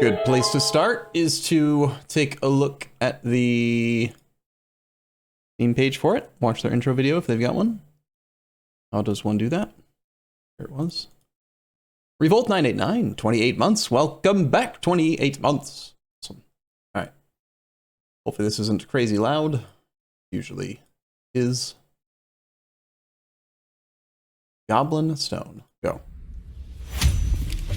Good place to start is to take a look at the theme page for it. Watch their intro video if they've got one. How does one do that? There it was. Revolt 989, 28 months. Welcome back, 28 months. Awesome. All right. Hopefully this isn't crazy loud. Usually is. Goblin Stone. Go.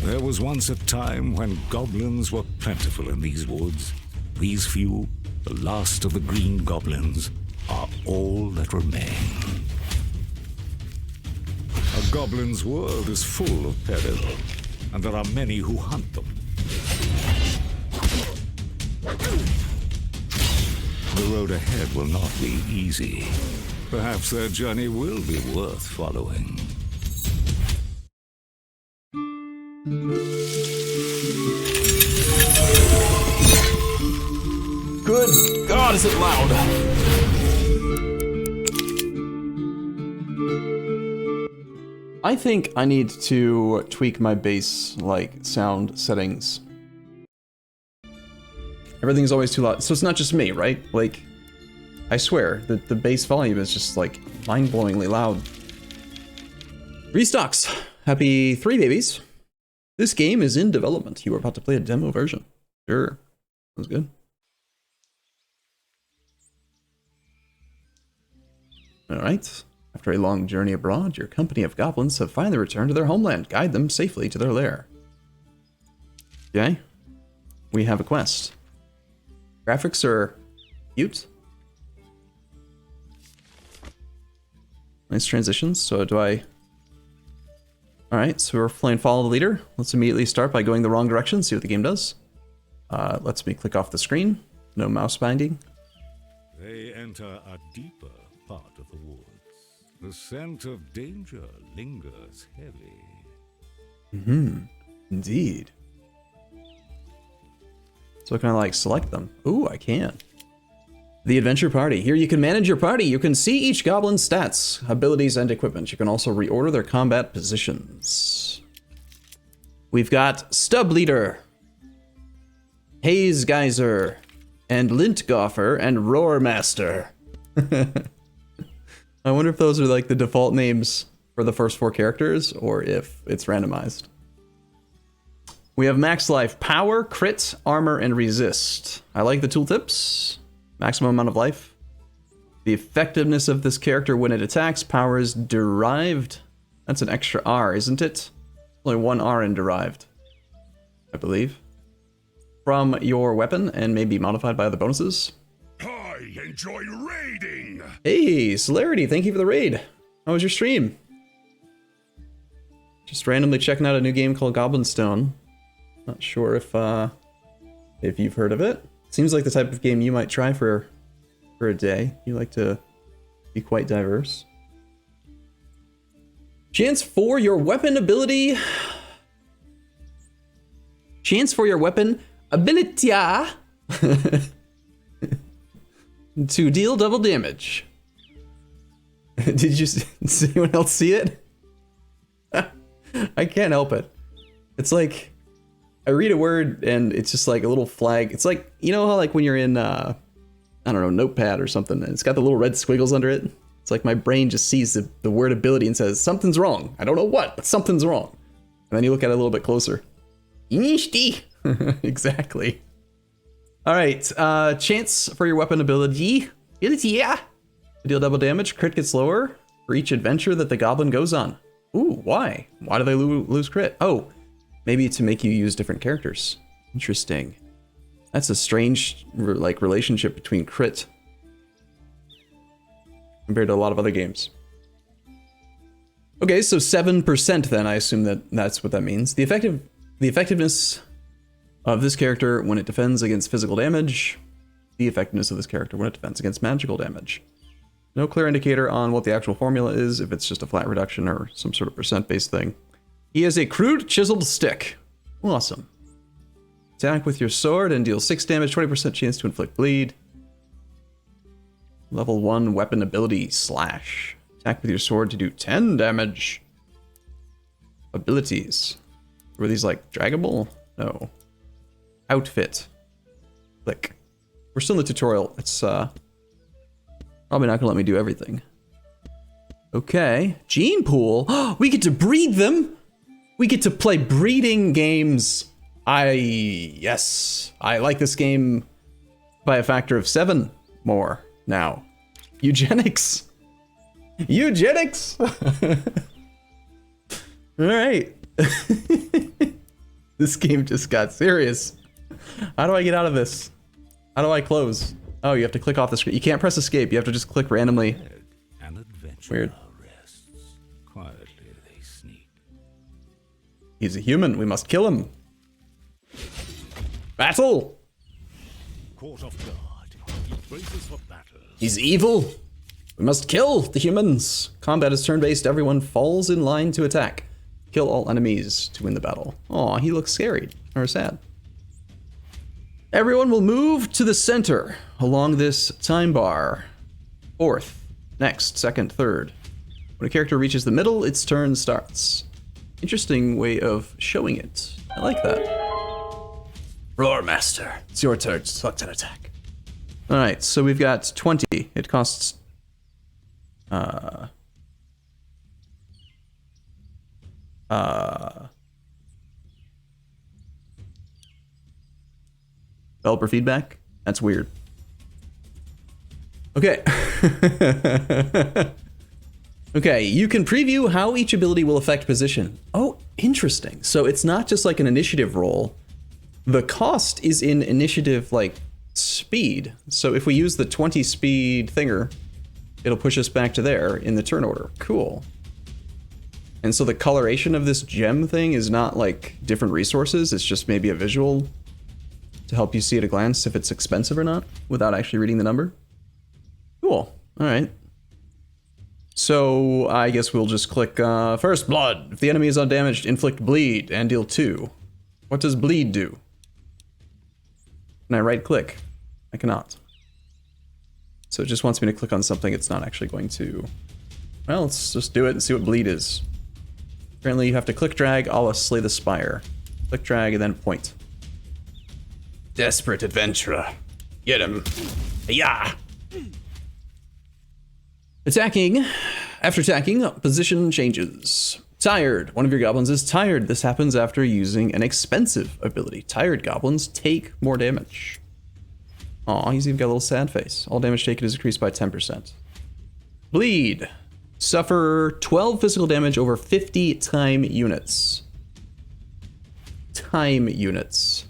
There was once a time when goblins were plentiful in these woods. These few, the last of the green goblins, are all that remain. A goblin's world is full of peril, and there are many who hunt them. The road ahead will not be easy. Perhaps their journey will be worth following. Good God, is it loud? I think I need to tweak my bass, sound settings. Everything's always too loud. So it's not just me, right? I swear, the bass volume is just, mind-blowingly loud. Restocks. Happy 3 babies. This game is in development. You are about to play a demo version. Sure. Sounds good. Alright. After a long journey abroad, your company of goblins have finally returned to their homeland. Guide them safely to their lair. Okay. We have a quest. Graphics are cute. Nice transitions. So do I... Alright, so we're playing Follow the Leader. Let's immediately start by going the wrong direction, see what the game does. Lets me click off the screen. No mouse binding. They enter a deeper part of the woods. The scent of danger lingers heavy. Indeed. So can I select them? Ooh, I can. The Adventure Party. Here you can manage your party. You can see each goblin's stats, abilities, and equipment. You can also reorder their combat positions. We've got Stub Leader, Haze Geyser, and Lint Goffer, and Roar Master. I wonder if those are the default names for the first 4 characters, or if it's randomized. We have Max Life, Power, Crit, Armor, and Resist. I like the tooltips. Maximum amount of life. The effectiveness of this character when it attacks, power is derived. That's an extra R, isn't it? Only 1 R in derived, I believe. From your weapon, and may be modified by other bonuses. I enjoy raiding! Hey, Celerity, thank you for the raid. How was your stream? Just randomly checking out a new game called Goblin Stone. Not sure if you've heard of it. Seems like the type of game you might try for a day. You like to be quite diverse. Chance for your weapon ability. Chance for your weapon ability to deal double damage. Did you see anyone else see it? I can't help it. It's like I read a word and it's just a little flag. It's you know how when you're in, I don't know, Notepad or something, and it's got the little red squiggles under it? It's my brain just sees the word ability and says, something's wrong. I don't know what, but something's wrong. And then you look at it a little bit closer. Exactly. All right, chance for your weapon ability. Yeah. Deal double damage. Crit gets lower for each adventure that the goblin goes on. Ooh, why? Why do they lose crit? Oh. Maybe to make you use different characters. Interesting. That's a strange, relationship between crit compared to a lot of other games. Okay, so 7% then, I assume that's what that means. The effectiveness of this character when it defends against physical damage. The effectiveness of this character when it defends against magical damage. No clear indicator on what the actual formula is, if it's just a flat reduction or some sort of percent-based thing. He has a crude chiseled stick. Awesome. Attack with your sword and deal 6 damage, 20% chance to inflict bleed. Level 1 weapon ability, Slash. Attack with your sword to do 10 damage. Abilities. Were these draggable? No. Outfit. Click. We're still in the tutorial. It's probably not gonna let me do everything. Okay. Gene pool. We get to breed them. We get to play breeding games. Yes. I like this game by a factor of 7 more now. Eugenics. Eugenics. All right. This game just got serious. How do I get out of this? How do I close? Oh, you have to click off the screen. You can't press escape. You have to just click randomly. An adventurer Weird. rests. Quietly they sneak. He's a human. We must kill him. Battle! Caught off guard, he braces for battle. He's evil. We must kill the humans. Combat is turn-based. Everyone falls in line to attack. Kill all enemies to win the battle. Aw, he looks scary or sad. Everyone will move to the center along this time bar. 4th, next, 2nd, 3rd. When a character reaches the middle, its turn starts. Interesting way of showing it. I like that. Roar Master, it's your turn. Select an attack. All right, so we've got 20. It costs developer feedback? That's weird. Okay. Okay, you can preview how each ability will affect position. Oh, interesting. So it's not just like an initiative roll. The cost is in initiative, like, speed. So if we use the 20 speed thinger, it'll push us back to there in the turn order. Cool. And so the coloration of this gem thing is not like different resources, it's just maybe a visual to help you see at a glance if it's expensive or not without actually reading the number. Cool. All right. So I guess we'll just click First Blood. If the enemy is undamaged, inflict bleed and deal 2. What does bleed do? Can I right click? I cannot. So it just wants me to click on something it's not actually going to. Well, let's just do it and see what bleed is. Apparently you have to click drag a la Slay the Spire. Click drag and then point. Desperate adventurer. Get him. Yeah. Attacking. After attacking, position changes. Tired. One of your goblins is tired. This happens after using an expensive ability. Tired goblins take more damage. Aw, he's even got a little sad face. All damage taken is increased by 10%. Bleed. Suffer 12 physical damage over 50 time units. Time units.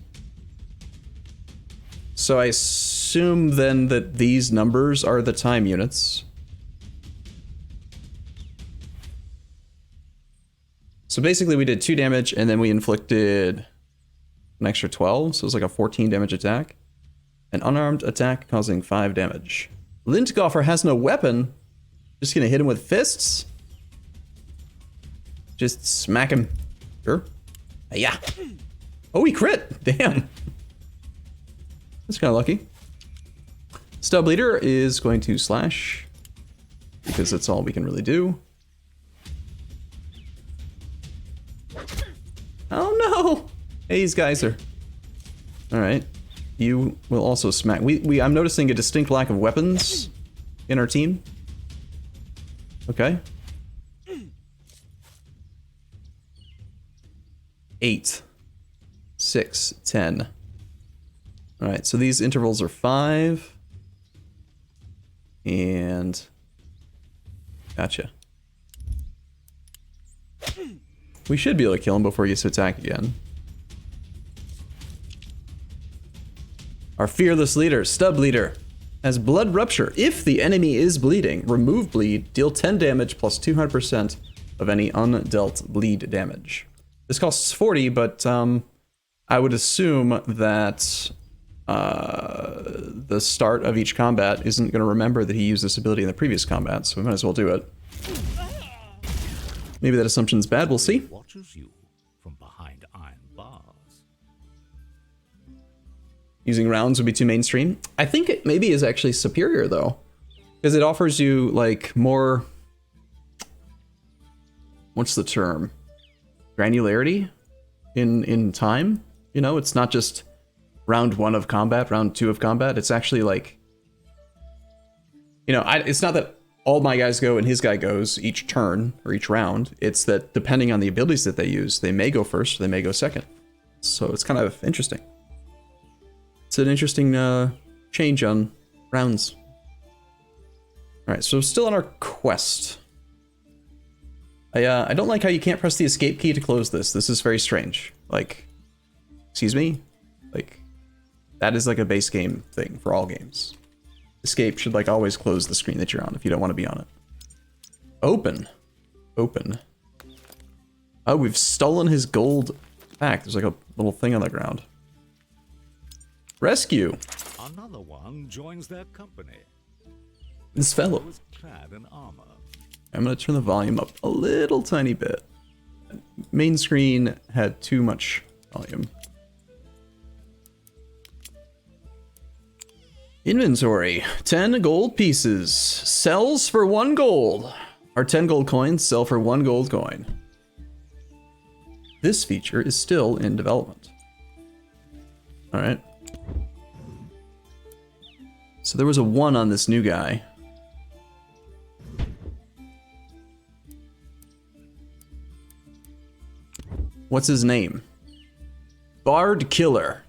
So I assume then that these numbers are the time units. So basically we did 2 damage and then we inflicted an extra 12, so it was like a 14 damage attack. An unarmed attack causing 5 damage. Lintgoffer has no weapon. Just gonna hit him with fists? Just smack him. Sure. Yeah. Oh, he crit. Damn. That's kind of lucky. Stub Leader is going to slash because that's all we can really do. Oh no! Hey, these guys are. All right. You will also smack. I'm noticing a distinct lack of weapons in our team. Okay. 8, 6, 10. All right, so these intervals are 5. And gotcha. We should be able to kill him before he gets to attack again. Our fearless leader, Stub Leader, has Blood Rupture. If the enemy is bleeding, remove bleed, deal 10 damage plus 200% of any undealt bleed damage. This costs 40, but I would assume that the start of each combat isn't going to remember that he used this ability in the previous combat, so we might as well do it. Maybe that assumption's bad, we'll see. Watches you from behind iron bars. Using rounds would be too mainstream. I think it maybe is actually superior though, because it offers you like more, what's the term? Granularity in time. You know, it's not just round 1 of combat, round 2 of combat. It's actually like, you know, it's not that all my guys go and his guy goes each turn or each round. It's that depending on the abilities that they use, they may go first or they may go second. So it's kind of interesting. It's an interesting change on rounds. All right, so still on our quest. I don't like how you can't press the escape key to close this. This is very strange. Like, excuse me? Like, that is like a base game thing for all games. Escape should like always close the screen that you're on if you don't want to be on it. Open. Open. Oh, we've stolen his gold back. There's like a little thing on the ground. Rescue. Another one joins their company. This fellow. He was clad in armor. I'm going to turn the volume up a little tiny bit. Main screen had too much volume. Inventory. 10 gold pieces. Sells for 1 gold. Our 10 gold coins sell for 1 gold coin. This feature is still in development. Alright. So there was a 1 on this new guy. What's his name? Bard Killer.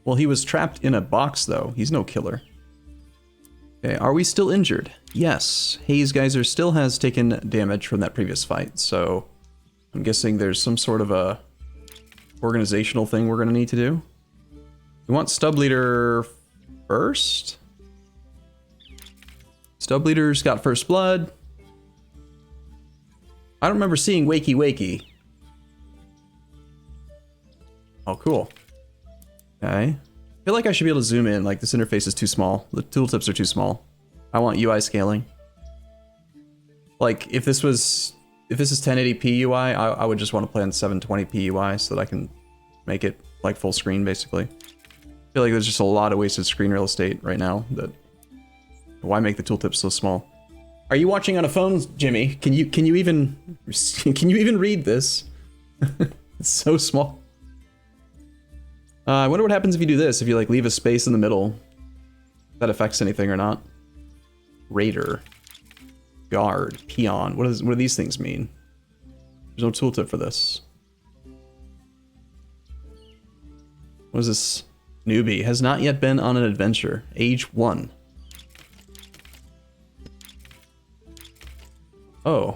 Well, he was trapped in a box, though. He's no killer. Okay, are we still injured? Yes. Haze Geyser still has taken damage from that previous fight, so I'm guessing there's some sort of a organizational thing we're going to need to do. We want Stub Leader first. Stub Leader's got first blood. I don't remember seeing Wakey Wakey. Oh, cool. Okay. I feel like I should be able to zoom in. Like, this interface is too small. The tooltips are too small. I want UI scaling. Like, if this is 1080p UI, I would just want to play on 720p UI so that I can make it, like, full screen, basically. I feel like there's just a lot of wasted screen real estate right now. That why make the tooltips so small? Are you watching on a phone, Jimmy? Can you even read this? It's so small. I wonder what happens if you do this, if you like leave a space in the middle. If that affects anything or not. Raider. Guard. Peon. What do these things mean? There's no tooltip for this. What is this? Newbie. Has not yet been on an adventure. Age 1. Oh.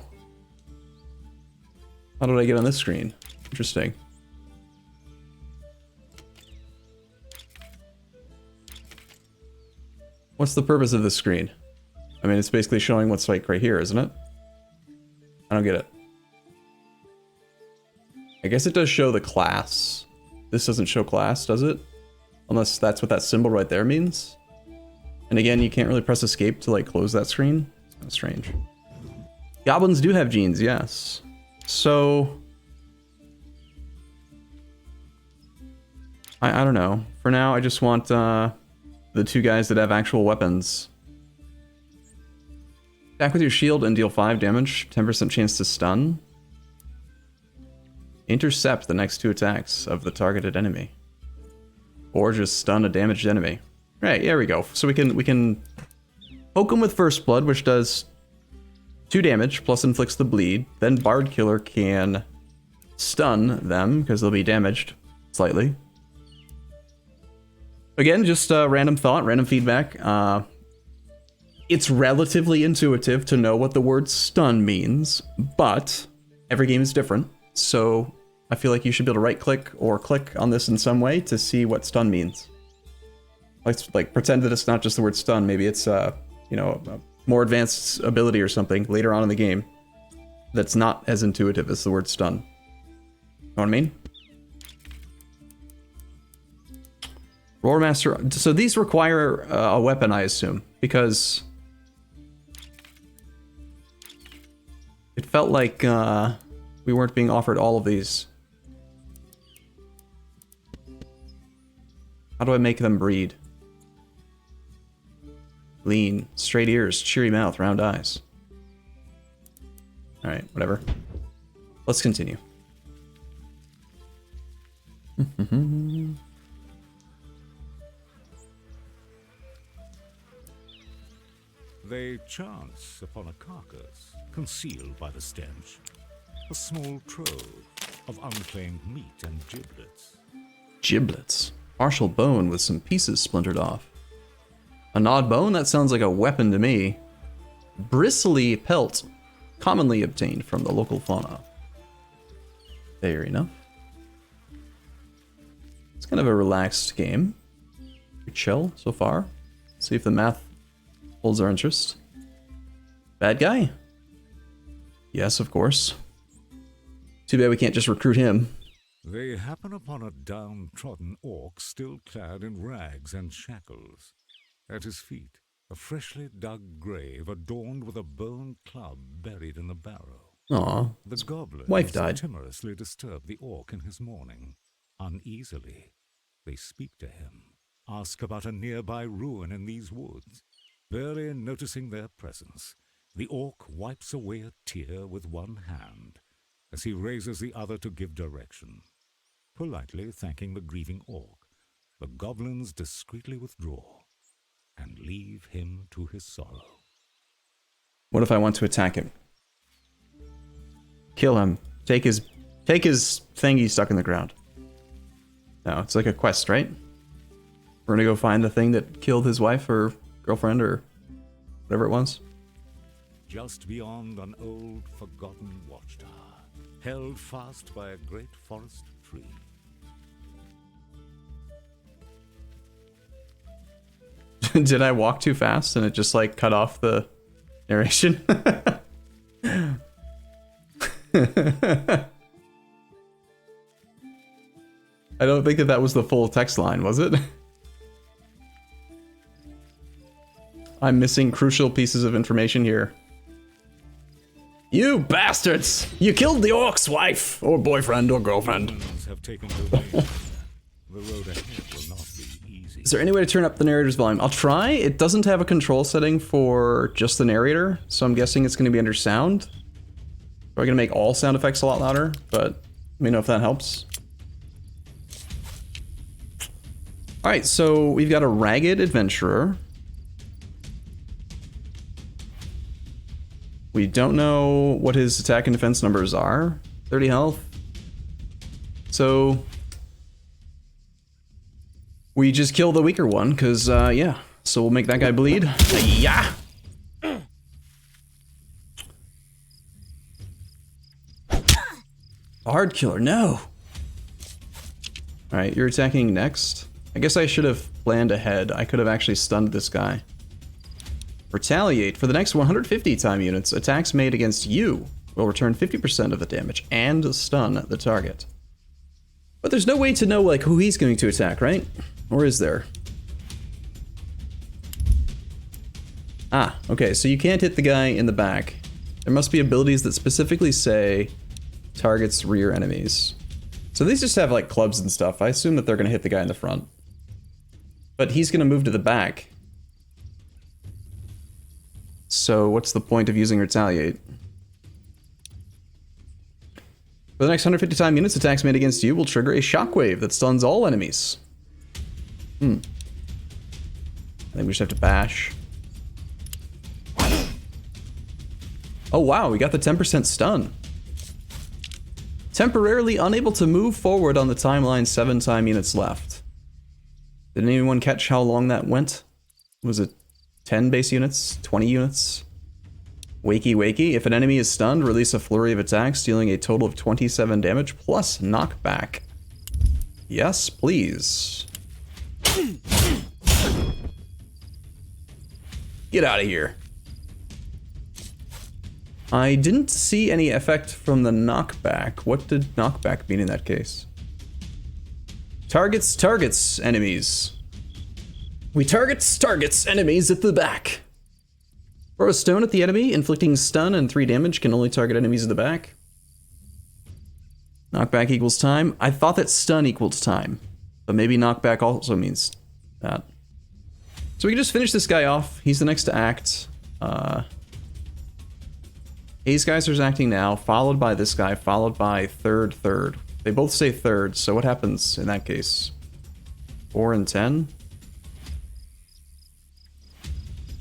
How did I get on this screen? Interesting. What's the purpose of this screen? I mean, it's basically showing what's like right here, isn't it? I don't get it. I guess it does show the class. This doesn't show class, does it? Unless that's what that symbol right there means. And again, you can't really press escape to like close that screen. It's kind of strange. Goblins do have genes, yes. So I don't know. For now, I just want the 2 guys that have actual weapons. Attack with your shield and deal 5 damage. 10% chance to stun. Intercept the next 2 attacks of the targeted enemy. Or just stun a damaged enemy. Right, there we go. So we can poke them with First Blood, which does 2 damage, plus inflicts the bleed. Then Bard Killer can stun them, because they'll be damaged slightly. Again, just random thought, random feedback. It's relatively intuitive to know what the word stun means, but every game is different. So I feel like you should be able to right click or click on this in some way to see what stun means. Like pretend that it's not just the word stun. Maybe it's you know, a more advanced ability or something later on in the game that's not as intuitive as the word stun. You know what I mean? Roar Master. So these require a weapon, I assume, because it felt like we weren't being offered all of these. How do I make them breed? Lean, straight ears, cheery mouth, round eyes. All right, whatever. Let's continue. They chance upon a carcass concealed by the stench. A small trove of unclaimed meat and giblets. Giblets. Partial bone with some pieces splintered off. A gnawed bone? That sounds like a weapon to me. Bristly pelt. Commonly obtained from the local fauna. Fair enough. It's kind of a relaxed game. Pretty chill so far. See if the math holds our interest. Bad guy? Yes, of course. Too bad we can't just recruit him. They happen upon a downtrodden orc still clad in rags and shackles. At his feet, a freshly dug grave adorned with a bone club buried in the barrow. Aw, The goblins wife died. timorously disturb the orc in his mourning. Uneasily, they speak to him, ask about a nearby ruin in these woods. Barely noticing their presence, the orc wipes away a tear with one hand as he raises the other to give direction. Politely thanking the grieving orc, the goblins discreetly withdraw and leave him to his sorrow. What if I want to attack him? Kill him. Take his thingy stuck in the ground. No, it's like a quest, right? We're gonna go find the thing that killed his wife or girlfriend or whatever it was. Just beyond an old, forgotten watchtower, held fast by a great forest tree. Did I walk too fast and it just like cut off the narration? I don't think that was the full text line, was it? I'm missing crucial pieces of information here. You bastards! You killed the orc's wife, or boyfriend, or girlfriend. Goblins have taken domain. The road ahead will not be easy. Is there any way to turn up the narrator's volume? I'll try. It doesn't have a control setting for just the narrator, so I'm guessing it's going to be under sound. We're going to make all sound effects a lot louder, but let me know if that helps. Alright, so we've got a ragged adventurer. We don't know what his attack and defense numbers are. 30 health. So we just kill the weaker one, because, yeah. So we'll make that guy bleed. Yeah! A hard killer, no! Alright, you're attacking next. I guess I should have planned ahead. I could have actually stunned this guy. Retaliate. For the next 150 time units, attacks made against you will return 50% of the damage and stun the target. But there's no way to know like who he's going to attack, right? Or is there? Ah, okay, so you can't hit the guy in the back. There must be abilities that specifically say targets rear enemies. So these just have like clubs and stuff. I assume that they're going to hit the guy in the front. But he's going to move to the back. So what's the point of using Retaliate? For the next 150 time units, attacks made against you will trigger a shockwave that stuns all enemies. I think we just have to bash. Oh wow, we got the 10% stun. Temporarily unable to move forward on the timeline, 7 time units left. Did anyone catch how long that went? Was it 10 base units? 20 units? Wakey wakey. If an enemy is stunned, release a flurry of attacks, dealing a total of 27 damage plus knockback. Yes, please. Get out of here. I didn't see any effect from the knockback. What did knockback mean in that case? Targets enemies. We targets enemies at the back. Throw a stone at the enemy, inflicting stun and 3 damage, can only target enemies at the back. Knockback equals time. I thought that stun equaled time, but maybe knockback also means that. So we can just finish this guy off. He's the next to act. Haze Geyser's acting now, followed by this guy, followed by third. They both say third, so what happens in that case? 4 and 10?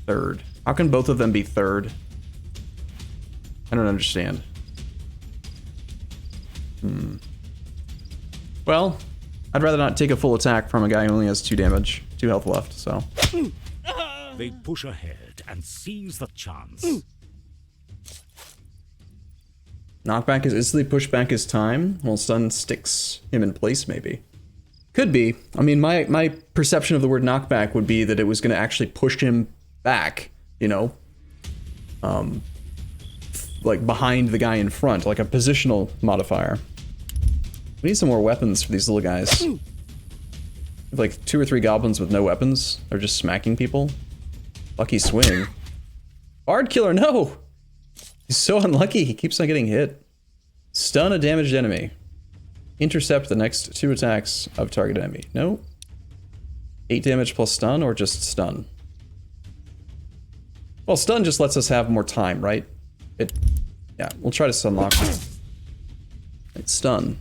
Third. How can both of them be third? I don't understand. Well, I'd rather not take a full attack from a guy who only has 2 damage, 2 health left, so. They push ahead and seize the chance. Knockback is instantly pushed back his time, while stun sticks him in place, maybe. Could be. I mean, my perception of the word knockback would be that it was going to actually push him back, you know? Like behind the guy in front, like a positional modifier. We need some more weapons for these little guys. We have like 2 or 3 goblins with no weapons. They're just smacking people. Lucky swing. Bard killer, no! He's so unlucky, he keeps on getting hit. Stun a damaged enemy. Intercept the next 2 attacks of target enemy. No. 8 damage plus stun, or just stun? Well, stun just lets us have more time, right? Yeah, we'll try to stun lock. Right, stun.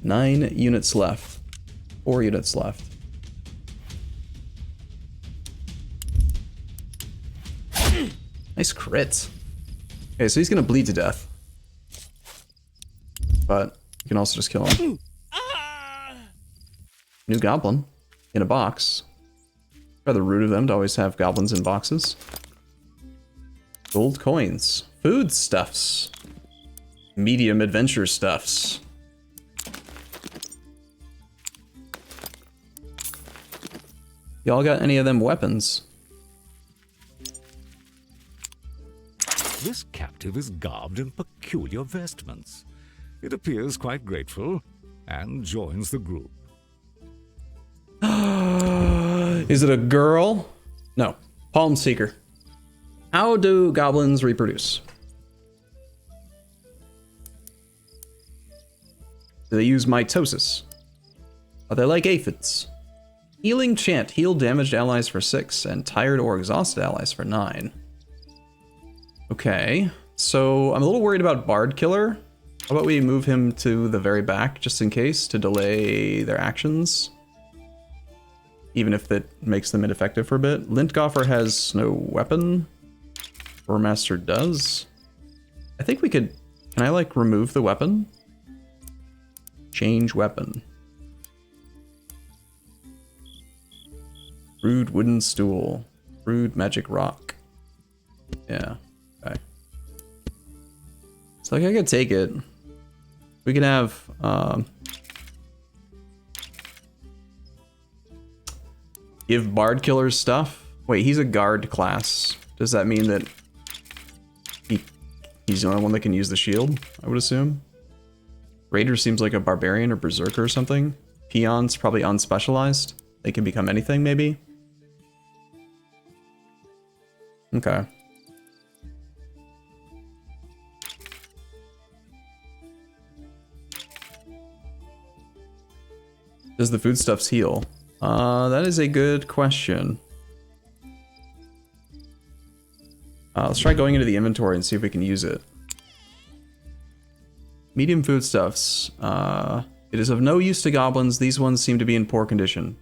9 units left. 4 units left. Nice crit. Okay, so he's gonna bleed to death. But you can also just kill him. New goblin in a box. Rather rude of them to always have goblins in boxes. Gold coins. Food stuffs. Medium adventure stuffs. Y'all got any of them weapons? This captive is garbed in peculiar vestments. It appears quite grateful and joins the group. Is it a girl? No. Palm Seeker. How do goblins reproduce? Do they use mitosis? Are they like aphids? Healing chant. Heal damaged allies for 6 and tired or exhausted allies for 9. Okay. So I'm a little worried about Bard Killer. How about we move him to the very back just in case to delay their actions? Even if that makes them ineffective for a bit. Lintgoffer has no weapon. Master does. I think we could... Can I, like, remove the weapon? Change weapon. Rude wooden stool. Rude magic rock. Yeah. Okay. So, like, I could take it. We can have... give Bard Killers stuff? Wait, he's a guard class. Does that mean that... He's the only one that can use the shield, I would assume. Raider seems like a barbarian or berserker or something. Peons probably unspecialized. They can become anything, maybe. Okay. Does the foodstuffs heal? That is a good question. Let's try going into the inventory and see if we can use it. Medium foodstuffs. It is of no use to goblins. These ones seem to be in poor condition.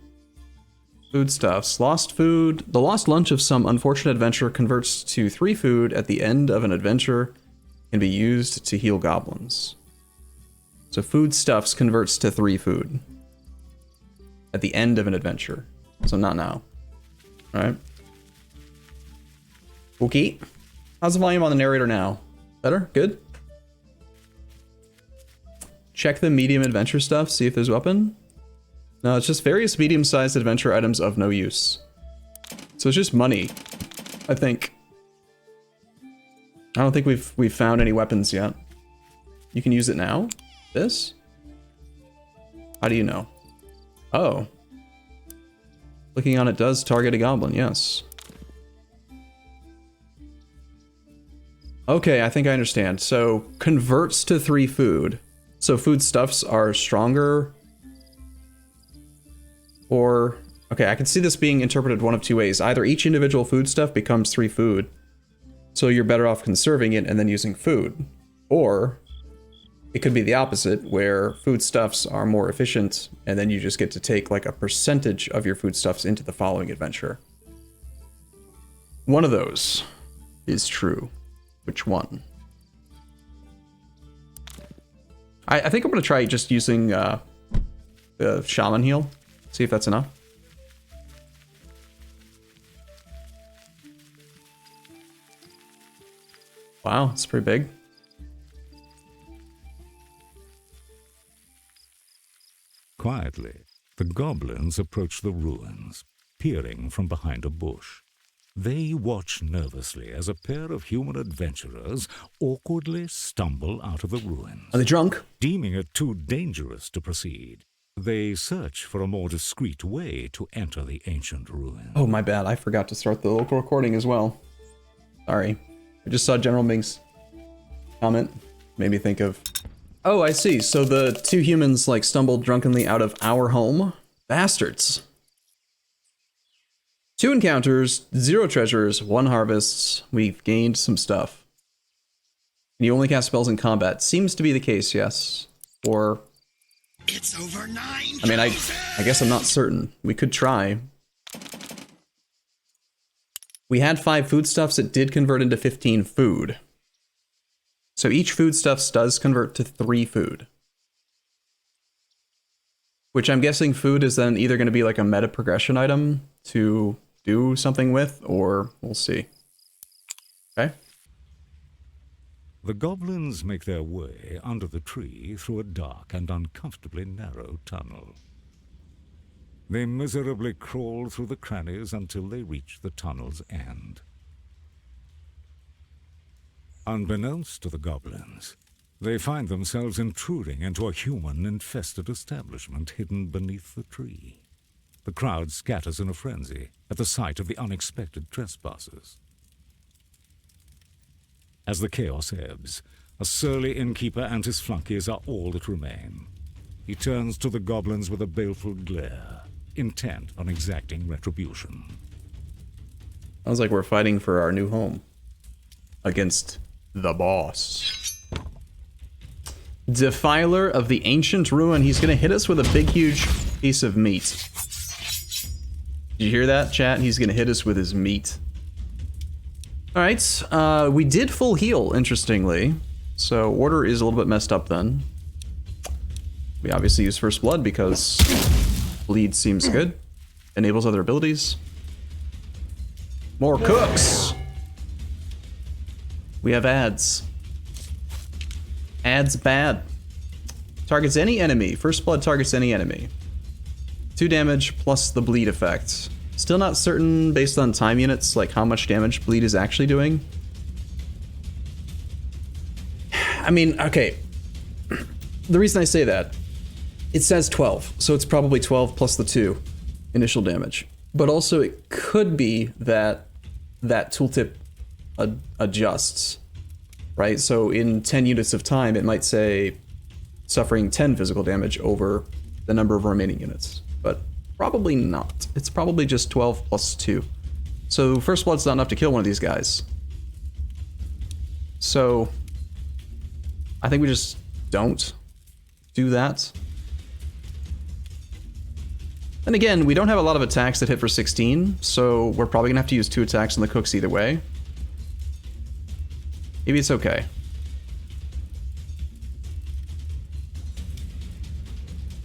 Foodstuffs. Lost food. The lost lunch of some unfortunate adventurer converts to 3 food at the end of an adventure. Can be used to heal goblins. So foodstuffs converts to 3 food. At the end of an adventure. So not now. Alright. Okay. How's the volume on the narrator now? Better? Good? Check the medium adventure stuff, see if there's a weapon. No, it's just various medium-sized adventure items of no use. So it's just money, I think. I don't think we've found any weapons yet. You can use it now? This? How do you know? Oh. Clicking on it does target a goblin, yes. Okay, I think I understand. So, converts to 3 food. So foodstuffs are stronger. Or, okay, I can see this being interpreted one of 2 ways. Either each individual foodstuff becomes 3 food. So you're better off conserving it and then using food. Or, it could be the opposite, where foodstuffs are more efficient, and then you just get to take like a percentage of your foodstuffs into the following adventure. One of those is true. Which one? I think I'm going to try just using the Shaman Heal. See if that's enough. Wow, it's pretty big. Quietly, the goblins approach the ruins, peering from behind a bush. They watch nervously as a pair of human adventurers awkwardly stumble out of the ruins. Are they drunk? Deeming it too dangerous to proceed, they search for a more discreet way to enter the ancient ruins. Oh, my bad. I forgot to start the local recording as well. Sorry. I just saw General Mink's comment. Made me think of... Oh, I see. So the two humans, like, stumbled drunkenly out of our home? Bastards. 2 encounters, 0 treasures, 1 harvests. We've gained some stuff. And you only cast spells in combat. Seems to be the case, yes. Or... It's over 9. I mean, I guess I'm not certain. We could try. We had 5 foodstuffs. It did convert into 15 food. So each foodstuffs does convert to 3 food. Which I'm guessing food is then either going to be like a meta progression item to do something with, or we'll see. Okay. The goblins make their way under the tree through a dark and uncomfortably narrow tunnel. They miserably crawl through the crannies until they reach the tunnel's end. Unbeknownst to the goblins, they find themselves intruding into a human-infested establishment hidden beneath the tree. The crowd scatters in a frenzy at the sight of the unexpected trespassers. As the chaos ebbs, a surly innkeeper and his flunkies are all that remain. He turns to the goblins with a baleful glare, intent on exacting retribution. Sounds like we're fighting for our new home. Against the boss. Defiler of the Ancient Ruin. He's gonna hit us with a big, huge piece of meat. Did you hear that, chat? He's gonna hit us with his meat. Alright, we did full heal, interestingly. So order is a little bit messed up then. We obviously use First Blood because bleed seems good. Enables other abilities. More cooks! We have ads. Ads bad. Targets any enemy. First Blood targets any enemy. 2 damage plus the bleed effect. Still not certain based on time units, like how much damage bleed is actually doing. I mean, okay. The reason I say that, it says 12, so it's probably 12 plus the 2 initial damage. But also it could be that that tooltip adjusts, right? So in 10 units of time, it might say suffering 10 physical damage over the number of remaining units, but probably not. It's probably just 12 plus 2. So First Blood's not enough to kill one of these guys. So I think we just don't do that. And again, we don't have a lot of attacks that hit for 16, so we're probably gonna have to use 2 attacks on the cooks either way. Maybe it's okay.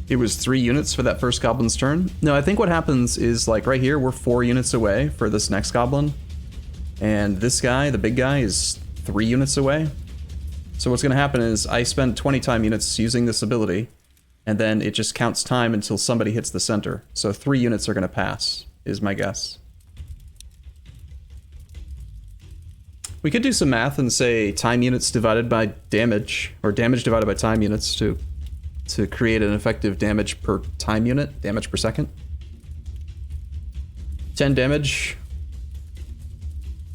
It was 3 units for that first goblin's turn. No, I think what happens is, like, right here, we're 4 units away for this next goblin. And this guy, the big guy, is 3 units away. So what's gonna happen is I spend 20 time units using this ability, and then it just counts time until somebody hits the center. So 3 units are gonna pass, is my guess. We could do some math and say time units divided by damage, or damage divided by time units to create an effective damage per time unit, damage per second. 10 damage.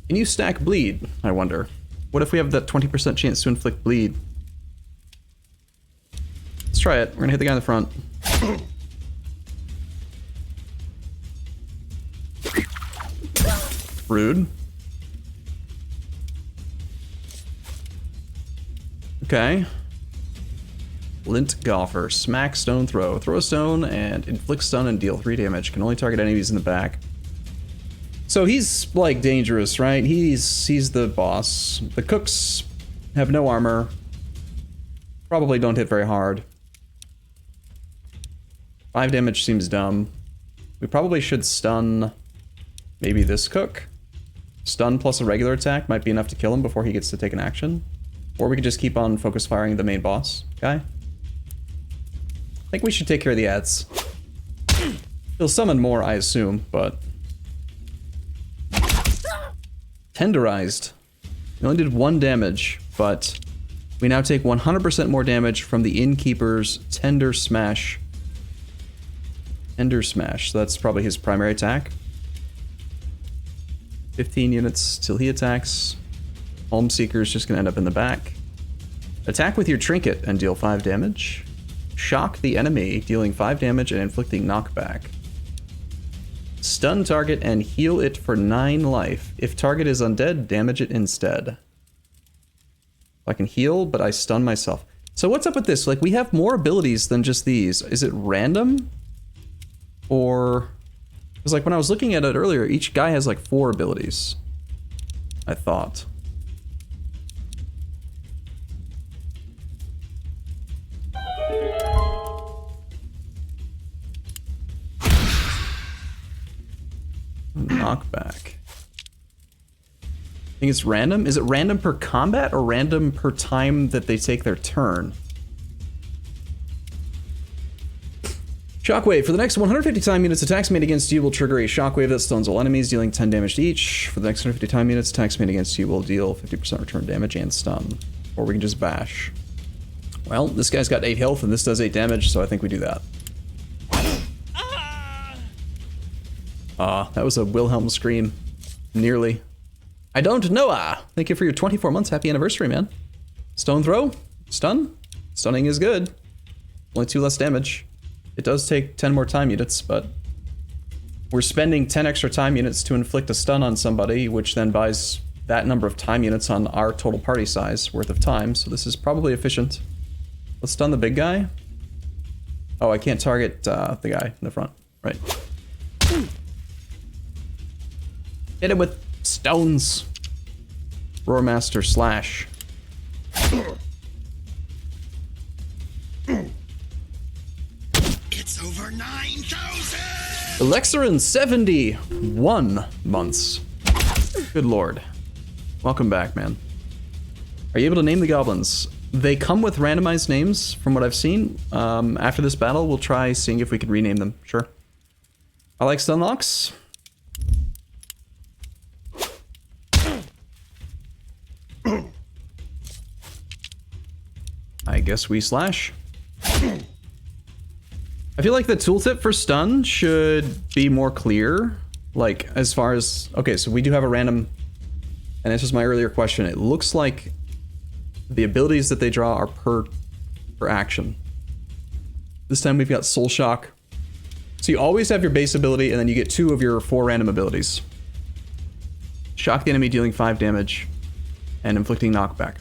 Can you stack bleed, I wonder? What if we have that 20% chance to inflict bleed? Let's try it. We're gonna hit the guy in the front. Rude. Okay. Lint Golfer. Smack stone throw. Throw a stone and inflict stun and deal 3 damage. Can only target enemies in the back. So he's like dangerous, right? He's the boss. The cooks have no armor. Probably don't hit very hard. 5 damage seems dumb. We probably should stun maybe this cook. Stun plus a regular attack might be enough to kill him before he gets to take an action. Or we could just keep on focus firing the main boss guy. I think we should take care of the ads. He'll summon more, I assume, but... Tenderized. We only did 1 damage, but we now take 100% more damage from the Innkeeper's Tender Smash. Tender Smash, so that's probably his primary attack. 15 units till he attacks. Home Seeker's just gonna end up in the back. Attack with your trinket and deal 5 damage. Shock the enemy, dealing 5 damage and inflicting knockback. Stun target and heal it for 9 life. If target is undead, damage it instead. I can heal, but I stun myself. So what's up with this? Like, we have more abilities than just these. Is it random? Or... Because, like, when I was looking at it earlier, each guy has, like, 4 abilities. I thought. Knockback. I think it's random? Is it random per combat or random per time that they take their turn? Shockwave. For the next 150 time units, attacks made against you will trigger a shockwave that stuns all enemies, dealing 10 damage to each. For the next 150 time units, attacks made against you will deal 50% return damage and stun. Or we can just bash. Well, this guy's got 8 health and this does 8 damage, so I think we do that. That was a Wilhelm scream. Nearly. I don't know. Thank you for your 24 months. Happy anniversary, man. Stone throw. Stun. Stunning is good. Only 2 less damage. It does take 10 more time units, but we're spending 10 extra time units to inflict a stun on somebody, which then buys that number of time units on our total party size worth of time, so this is probably efficient. Let's stun the big guy. Oh, I can't target the guy in the front. Right. Hit him with stones. Roarmaster slash. It's over 9,000! Elexerin 71 months. Good lord. Welcome back, man. Are you able to name the goblins? They come with randomized names from what I've seen. After this battle, we'll try seeing if we can rename them. Sure. I like stunlocks. I guess we slash. I feel like the tooltip for stun should be more clear. Like, as far as... Okay, so we do have a random... And answers my earlier question. It looks like the abilities that they draw are per action. This time we've got Soul Shock. So you always have your base ability, and then you get 2 of your 4 random abilities. Shock the enemy, dealing 5 damage, and inflicting knockback.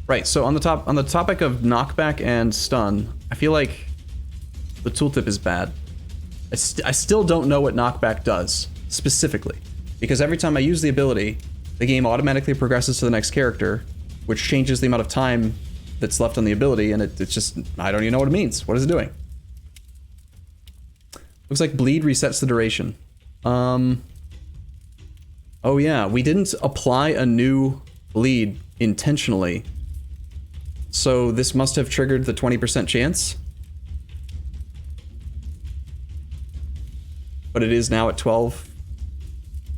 Right, so on the topic of knockback and stun, I feel like the tooltip is bad. I still don't know what knockback does, specifically. Because every time I use the ability, the game automatically progresses to the next character, which changes the amount of time that's left on the ability, and it's just... I don't even know what it means. What is it doing? Looks like bleed resets the duration. Oh yeah, we didn't apply a new bleed intentionally. So this must have triggered the 20% chance. But it is now at 12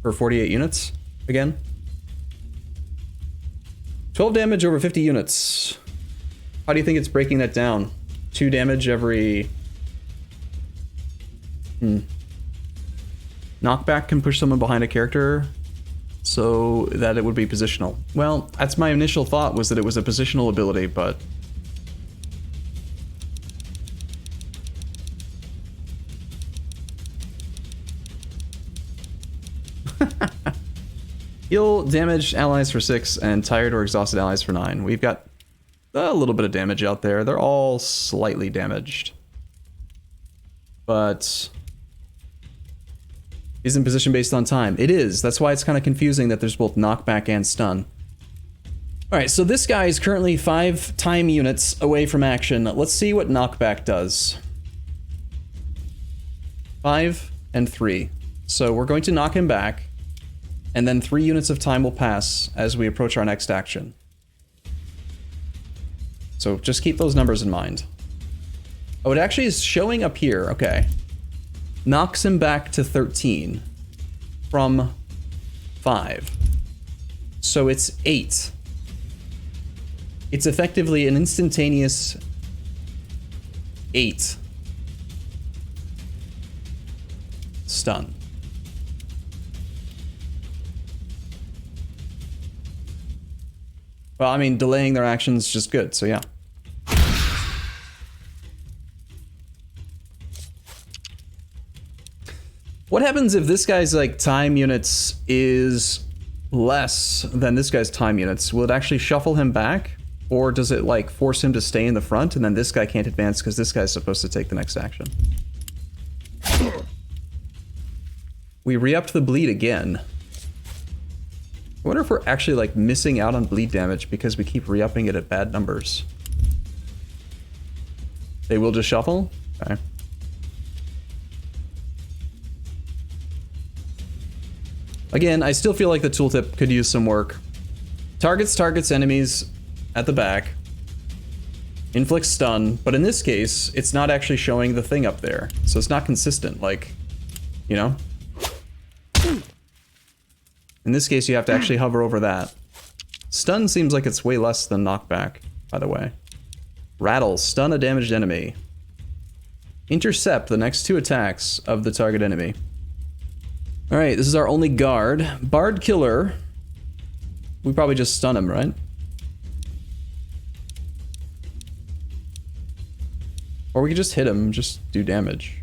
for 48 units again. 12 damage over 50 units. How do you think it's breaking that down? 2 damage every... Knockback can push someone behind a character so that it would be positional. Well, that's my initial thought, was that it was a positional ability, but... Heal damaged allies for 6 and tired or exhausted allies for 9. We've got a little bit of damage out there. They're all slightly damaged. But... Is in position based on time. It is. That's why it's kind of confusing that there's both knockback and stun. Alright, so this guy is currently 5 time units away from action. Let's see what knockback does. 5 and 3. So we're going to knock him back, and then 3 units of time will pass as we approach our next action. So just keep those numbers in mind. Oh, it actually is showing up here. Okay. Knocks him back to 13 from 5. So it's 8. It's effectively an instantaneous 8 stun. Well, I mean, delaying their actions is just good, so yeah. What happens if this guy's, like, time units is less than this guy's time units? Will it actually shuffle him back? Or does it, like, force him to stay in the front, and then this guy can't advance because this guy's supposed to take the next action? We re-upped the bleed again. I wonder if we're actually, like, missing out on bleed damage because we keep re-upping it at bad numbers. They will just shuffle? Okay. Again, I still feel like the tooltip could use some work. Targets enemies at the back. Inflicts stun, but in this case, it's not actually showing the thing up there. So it's not consistent, like, you know? In this case, you have to actually hover over that. Stun seems like it's way less than knockback, by the way. Rattle, stun a damaged enemy. Intercept the next 2 attacks of the target enemy. Alright, this is our only guard. Bard Killer. We probably just stun him, right? Or we could just hit him, just do damage.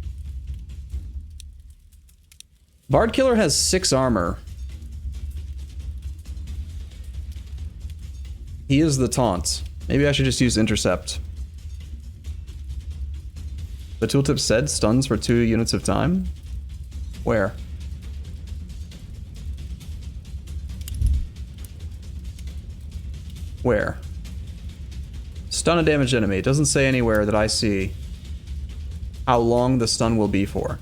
Bard Killer has 6 armor. He is the taunt. Maybe I should just use Intercept. The tooltip said stuns for 2 units of time? Where? Where? Stun a damaged enemy. It doesn't say anywhere that I see how long the stun will be for.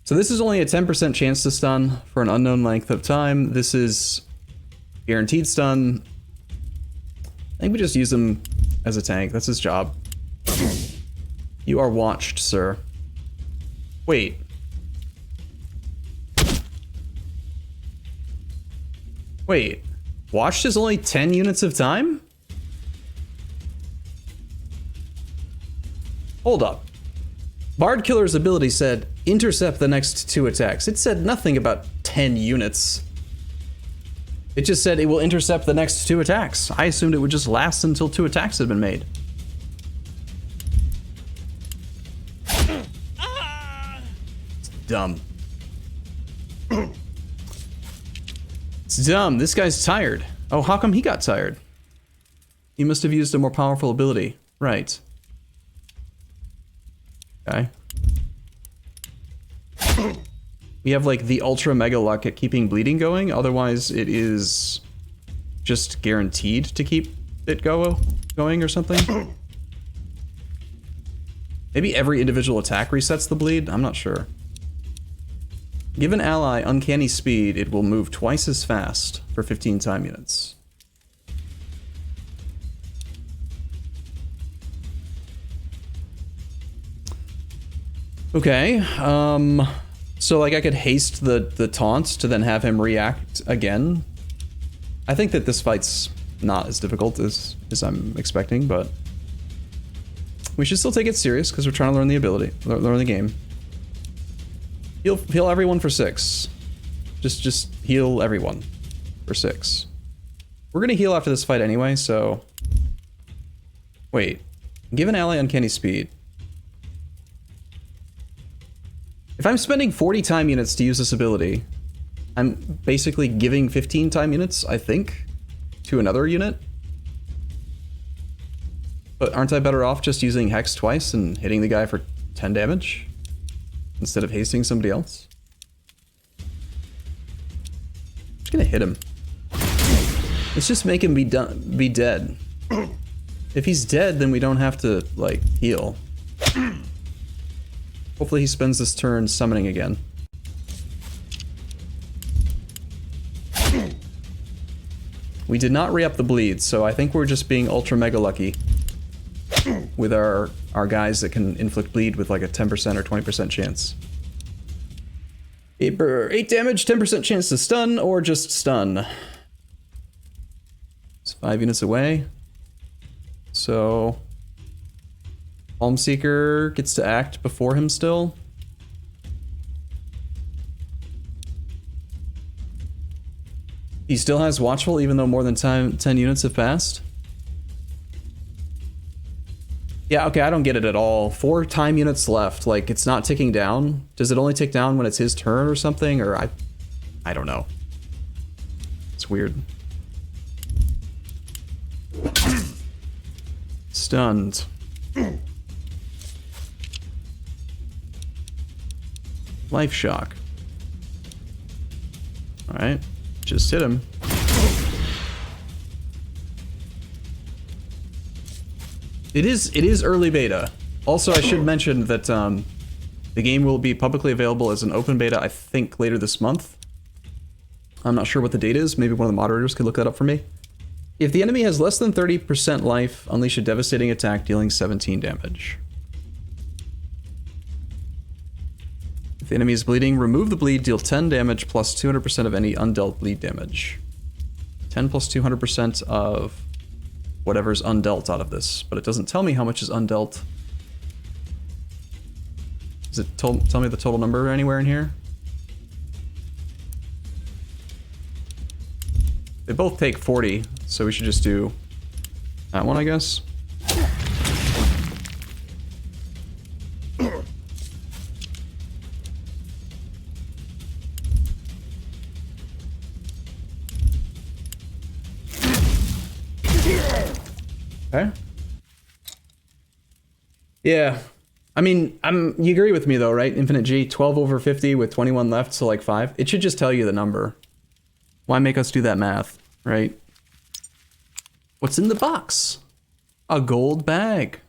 So this is only a 10% chance to stun for an unknown length of time. This is guaranteed stun. I think we just use him as a tank. That's his job. You are watched, sir. Wait. Wait. Watched is only 10 units of time? Hold up. Bard Killer's ability said, intercept the next 2 attacks. It said nothing about 10 units. It just said it will intercept the next 2 attacks. I assumed it would just last until 2 attacks had been made. It's dumb. It's dumb. This guy's tired. Oh, how come he got tired? He must have used a more powerful ability. Right. Okay. We have like the ultra mega luck at keeping bleeding going, otherwise it is just guaranteed to keep it going or something. Maybe every individual attack resets the bleed? I'm not sure. Give an ally uncanny speed, it will move twice as fast for 15 time units. Okay, so like I could haste the taunts to then have him react again. I think that this fight's not as difficult as I'm expecting, but we should still take it serious because we're trying to learn the ability, learn the game. Heal everyone for 6. Just heal everyone for 6. We're gonna heal after this fight anyway, so... Wait. Give an ally uncanny speed. If I'm spending 40 time units to use this ability, I'm basically giving 15 time units, I think, to another unit. But aren't I better off just using Hex twice and hitting the guy for 10 damage instead of hasting somebody else. I'm just gonna hit him. Let's just make him be dead. If he's dead, then we don't have to, like, heal. Hopefully he spends this turn summoning again. We did not re-up the bleed, so I think we're just being ultra mega lucky with our guys that can inflict bleed with like a 10% or 20% chance. 8 damage, 10% chance to stun, or just stun. It's 5 units away. So Palm Seeker gets to act before him still. He still has Watchful even though more than 10 units have passed. Yeah, okay, I don't get it at all. 4 time units left, like it's not ticking down. Does it only tick down when it's his turn or something? Or I don't know. It's weird. Stunned. Life shock. Alright. Just hit him. It is early beta. Also, I should mention that the game will be publicly available as an open beta, I think, later this month. I'm not sure what the date is. Maybe one of the moderators could look that up for me. If the enemy has less than 30% life, unleash a devastating attack dealing 17 damage. If the enemy is bleeding, remove the bleed, deal 10 damage plus 200% of any undealt bleed damage. 10 plus 200% of whatever's undealt out of this, but it doesn't tell me how much is undealt. Does it tell me the total number anywhere in here? They both take 40, so we should just do that one, I guess. Okay. Yeah. I mean, you agree with me though, right? Infinite G, 12 over 50 with 21 left, so like 5. It should just tell you the number. Why make us do that math, right? What's in the box? A gold bag.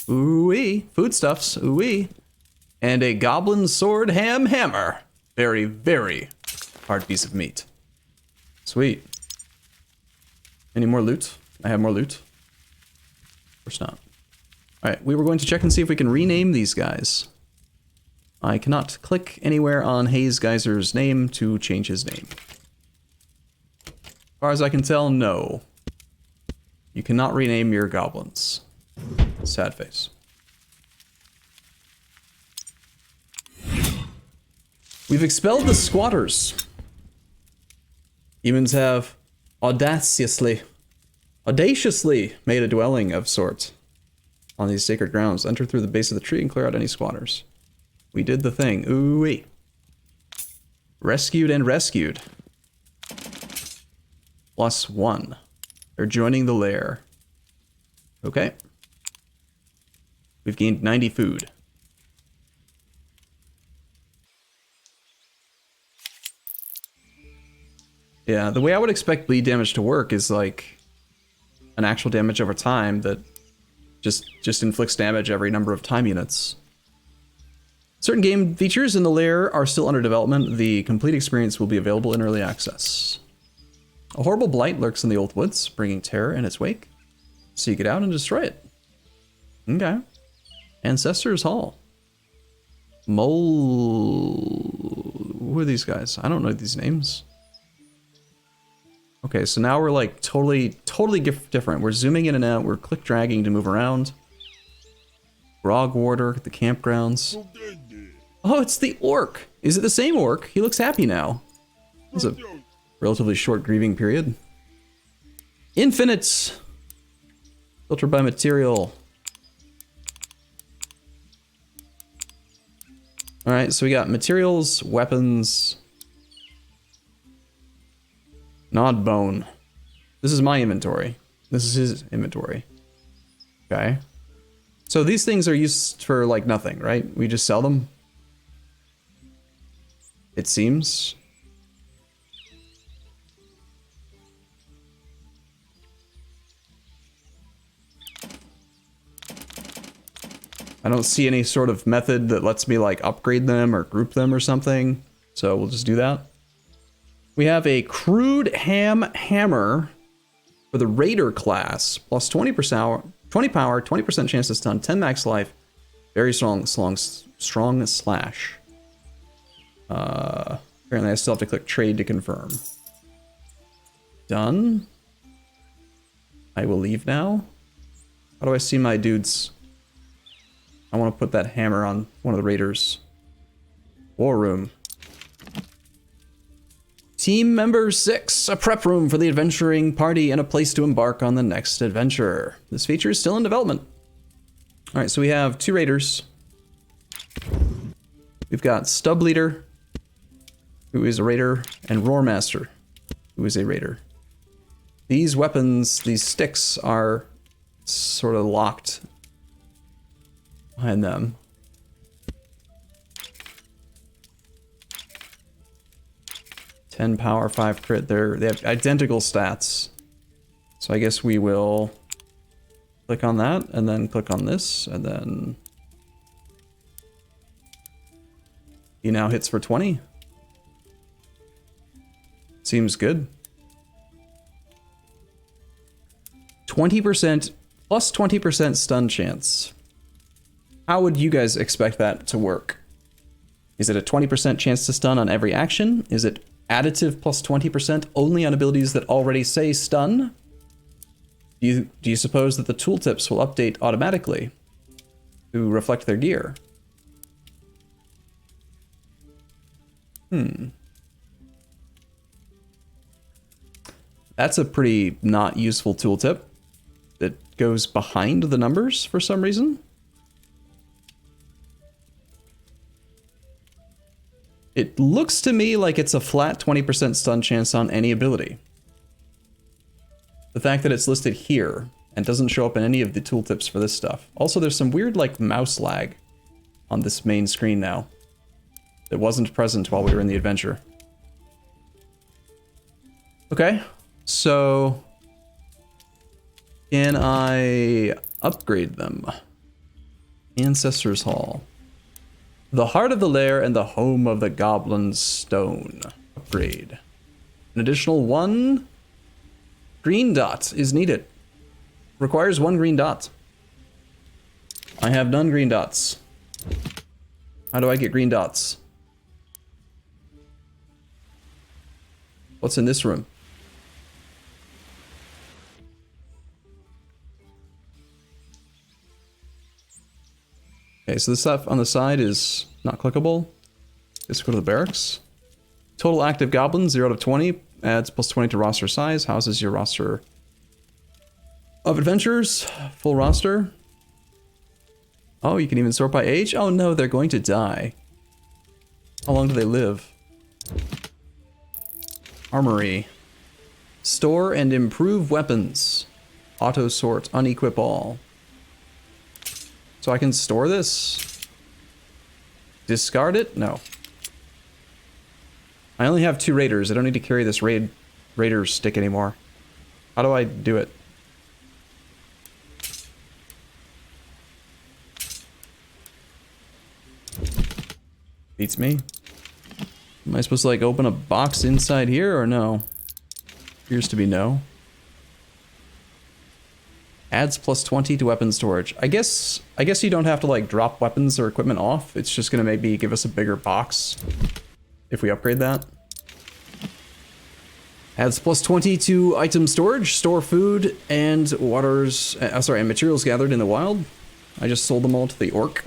Ooh-wee. Foodstuffs. Ooh-wee. And a goblin sword hammer. Very, very hard piece of meat. Sweet. Any more loot? I have more loot. Of course not. Alright, we were going to check and see if we can rename these guys. I cannot click anywhere on Haze Geyser's name to change his name. As far as I can tell, no. You cannot rename your goblins. Sad face. We've expelled the squatters. Humans have audaciously made a dwelling of sorts on these sacred grounds. Enter through the base of the tree and clear out any squatters. We did the thing. Ooh-wee. Rescued and rescued. +1. They're joining the lair. Okay. We've gained 90 food. Yeah, the way I would expect bleed damage to work is like an actual damage over time that just inflicts damage every number of time units. Certain game features in the lair are still under development. The complete experience will be available in early access. A horrible blight lurks in the old woods, bringing terror in its wake. Seek it out and destroy it. Okay. Ancestors Hall. Mole... Who are these guys? I don't know these names. Okay, so now we're like totally different. We're zooming in and out. We're click dragging to move around. Grog Warder, the campgrounds. Oh, it's the orc. Is it the same orc? He looks happy now. It's a relatively short grieving period. Infinite. Filter by material. All right, so we got materials, weapons. Gnawed bone. This is my inventory. This is his inventory. Okay. So these things are used for like nothing, right? We just sell them. It seems. I don't see any sort of method that lets me like upgrade them or group them or something. So we'll just do that. We have a crude hammer for the Raider class. Plus 20%, 20 power, 20% chance to stun, 10 max life. Very strong slash. Apparently I still have to click trade to confirm. Done. I will leave now. How do I see my dudes? I want to put that hammer on one of the raiders. War room. Team member 6, a prep room for the adventuring party and a place to embark on the next adventure. This feature is still in development. All right, so we have 2 raiders. We've got Stub Leader, who is a raider, and Roar Master, who is a raider. These weapons, these sticks, are sort of locked behind them. Ten power, 5 crit. They have identical stats. So I guess we will click on that, and then click on this, and then he now hits for 20. Seems good. 20% plus 20% stun chance. How would you guys expect that to work? Is it a 20% chance to stun on every action? Is it additive plus 20% only on abilities that already say stun? Do you suppose that the tooltips will update automatically to reflect their gear? That's a pretty not useful tooltip that goes behind the numbers for some reason. It looks to me like it's a flat 20% stun chance on any ability. The fact that it's listed here and doesn't show up in any of the tooltips for this stuff. Also, there's some weird like mouse lag on this main screen now that wasn't present while we were in the adventure. Okay, so can I upgrade them? Ancestors Hall. The heart of the lair and the home of the Goblin Stone. Upgrade. An additional 1 green dot is needed. Requires 1 green dot. I have none green dots. How do I get green dots? What's in this room? Okay, so the stuff on the side is not clickable. Let's go to the barracks. Total active goblins, 0 out of 20. Adds plus 20 to roster size. Houses your roster of adventurers. Full roster. Oh, you can even sort by age? Oh no, they're going to die. How long do they live? Armory. Store and improve weapons. Auto sort, unequip all. So I can store this? Discard it? No. I only have 2 raiders. I don't need to carry this raider stick anymore. How do I do it? Beats me. Am I supposed to like open a box inside here or no? Appears to be no. Adds plus 20 to weapon storage. I guess you don't have to like drop weapons or equipment off. It's just gonna maybe give us a bigger box if we upgrade that. Adds plus 20 to item storage, store food and waters. And materials gathered in the wild. I just sold them all to the orc.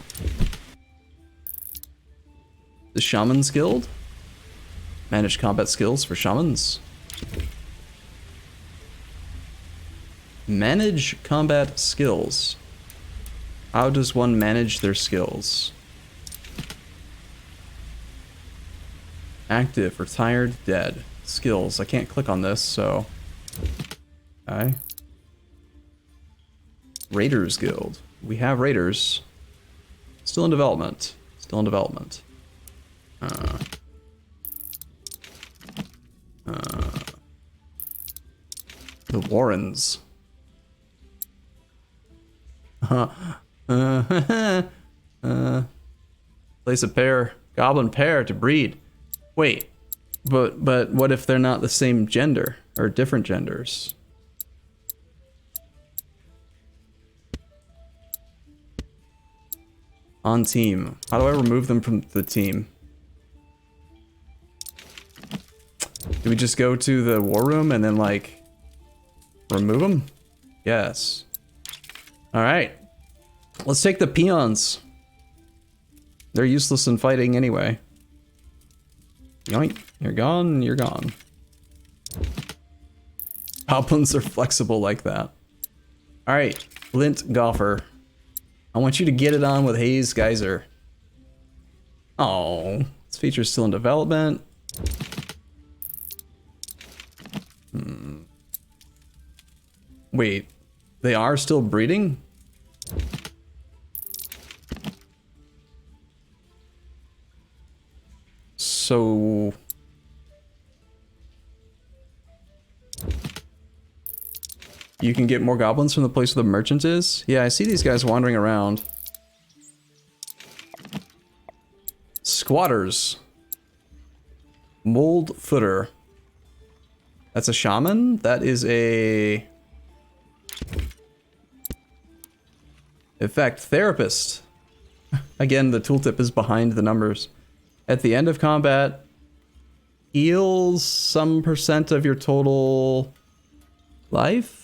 The Shaman's Guild. Manage combat skills for shamans. Manage combat skills. How does one manage their skills? Active, retired, dead. Skills. I can't click on this, so... Okay. Raiders Guild. We have Raiders. Still in development. Still in development. The Warrens. Place a pair, goblin pair to breed. Wait, but what if they're not the same gender or different genders? On team. How do I remove them from the team? Do we just go to the war room and then like remove them? Yes. All right. Let's take the peons. They're useless in fighting anyway. Yoink. You're gone. You're gone. Goblins are flexible like that. All right. Flint Golfer. I want you to get it on with Haze Geyser. Oh, this feature's still in development. Wait, they are still breeding? So... you can get more goblins from the place where the merchant is? Yeah, I see these guys wandering around. Squatters. Mold footer. That's a shaman? That is a... effect. Therapist. Again, the tooltip is behind the numbers. At the end of combat, heals some % of your total life?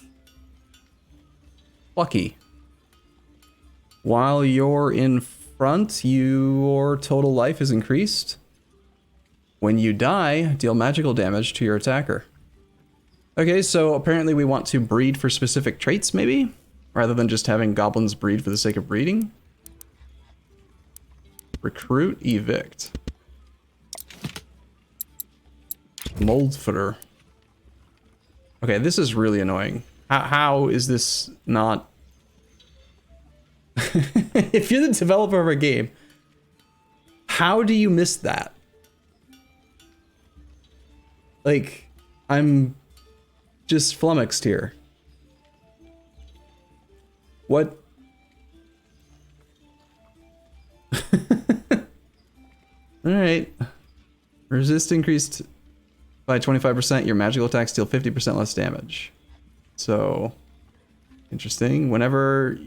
Lucky. While you're in front, your total life is increased. When you die, deal magical damage to your attacker. Okay, so apparently we want to breed for specific traits, maybe? Rather than just having goblins breed for the sake of breeding. Recruit, evict. Mold footer. Okay, this is really annoying. How is this not... If you're the developer of a game, how do you miss that? Like, I'm just flummoxed here. What? Alright. Resist increased by 25%. Your magical attacks deal 50% less damage. So, interesting. Whenever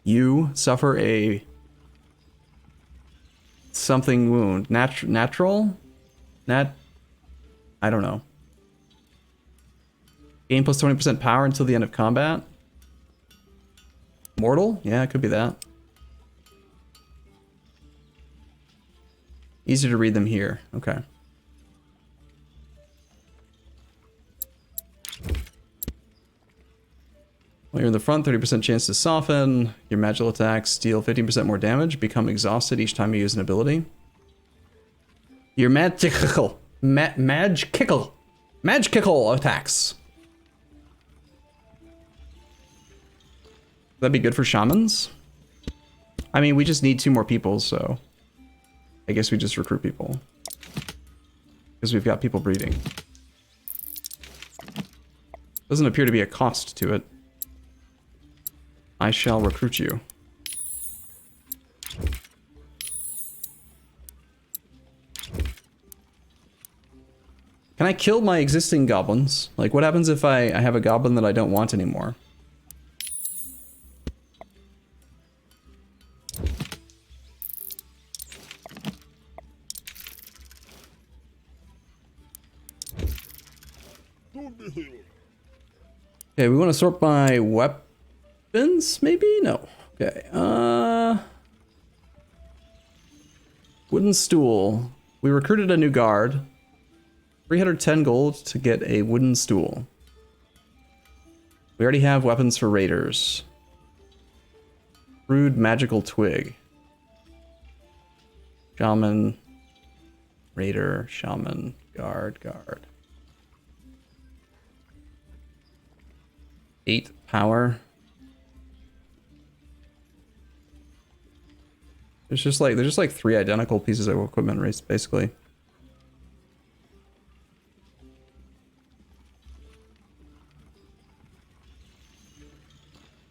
you suffer a something wound, natural? I don't know. Gain plus 20% power until the end of combat. Mortal? Yeah, it could be that. Easier to read them here. Okay. While you're in the front, 30% chance to soften. Your magical attacks deal 15% more damage. Become exhausted each time you use an ability. Your magical attacks. That'd be good for shamans. I mean, we just need 2 more people, so I guess we just recruit people because we've got people breeding. Doesn't appear to be a cost to it. I shall recruit you. Can I kill my existing goblins? Like, what happens if I have a goblin that I don't want anymore? Okay, we want to sort by weapons, maybe? No. Okay, wooden stool. We recruited a new guard. 310 gold to get a wooden stool. We already have weapons for raiders. Rude magical twig. Shaman. Raider. Shaman. Guard. 8 power. There's just like 3 identical pieces of equipment race, basically.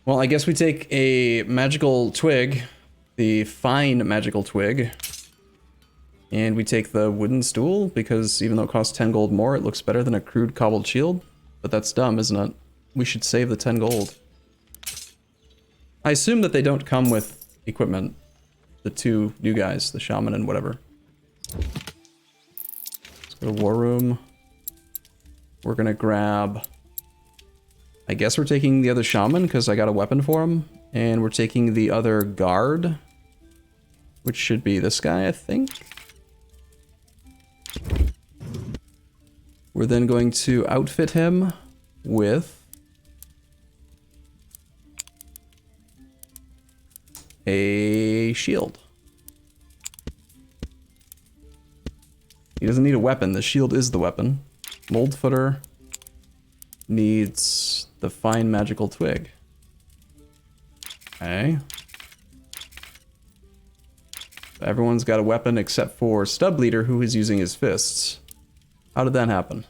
Well, I guess we take a magical twig, the fine magical twig, and we take the wooden stool, because even though it costs 10 gold more, it looks better than a crude cobbled shield. But that's dumb, isn't it? We should save the 10 gold. I assume that they don't come with equipment. The 2 new guys, the shaman and whatever. Let's go to war room. We're gonna grab... I guess we're taking the other shaman because I got a weapon for him. And we're taking the other guard, which should be this guy, I think. We're then going to outfit him with a shield. He doesn't need a weapon, the shield is the weapon. Mold footer needs the fine magical twig. Okay. Everyone's got a weapon except for Stub Leader, who is using his fists. How did that happen?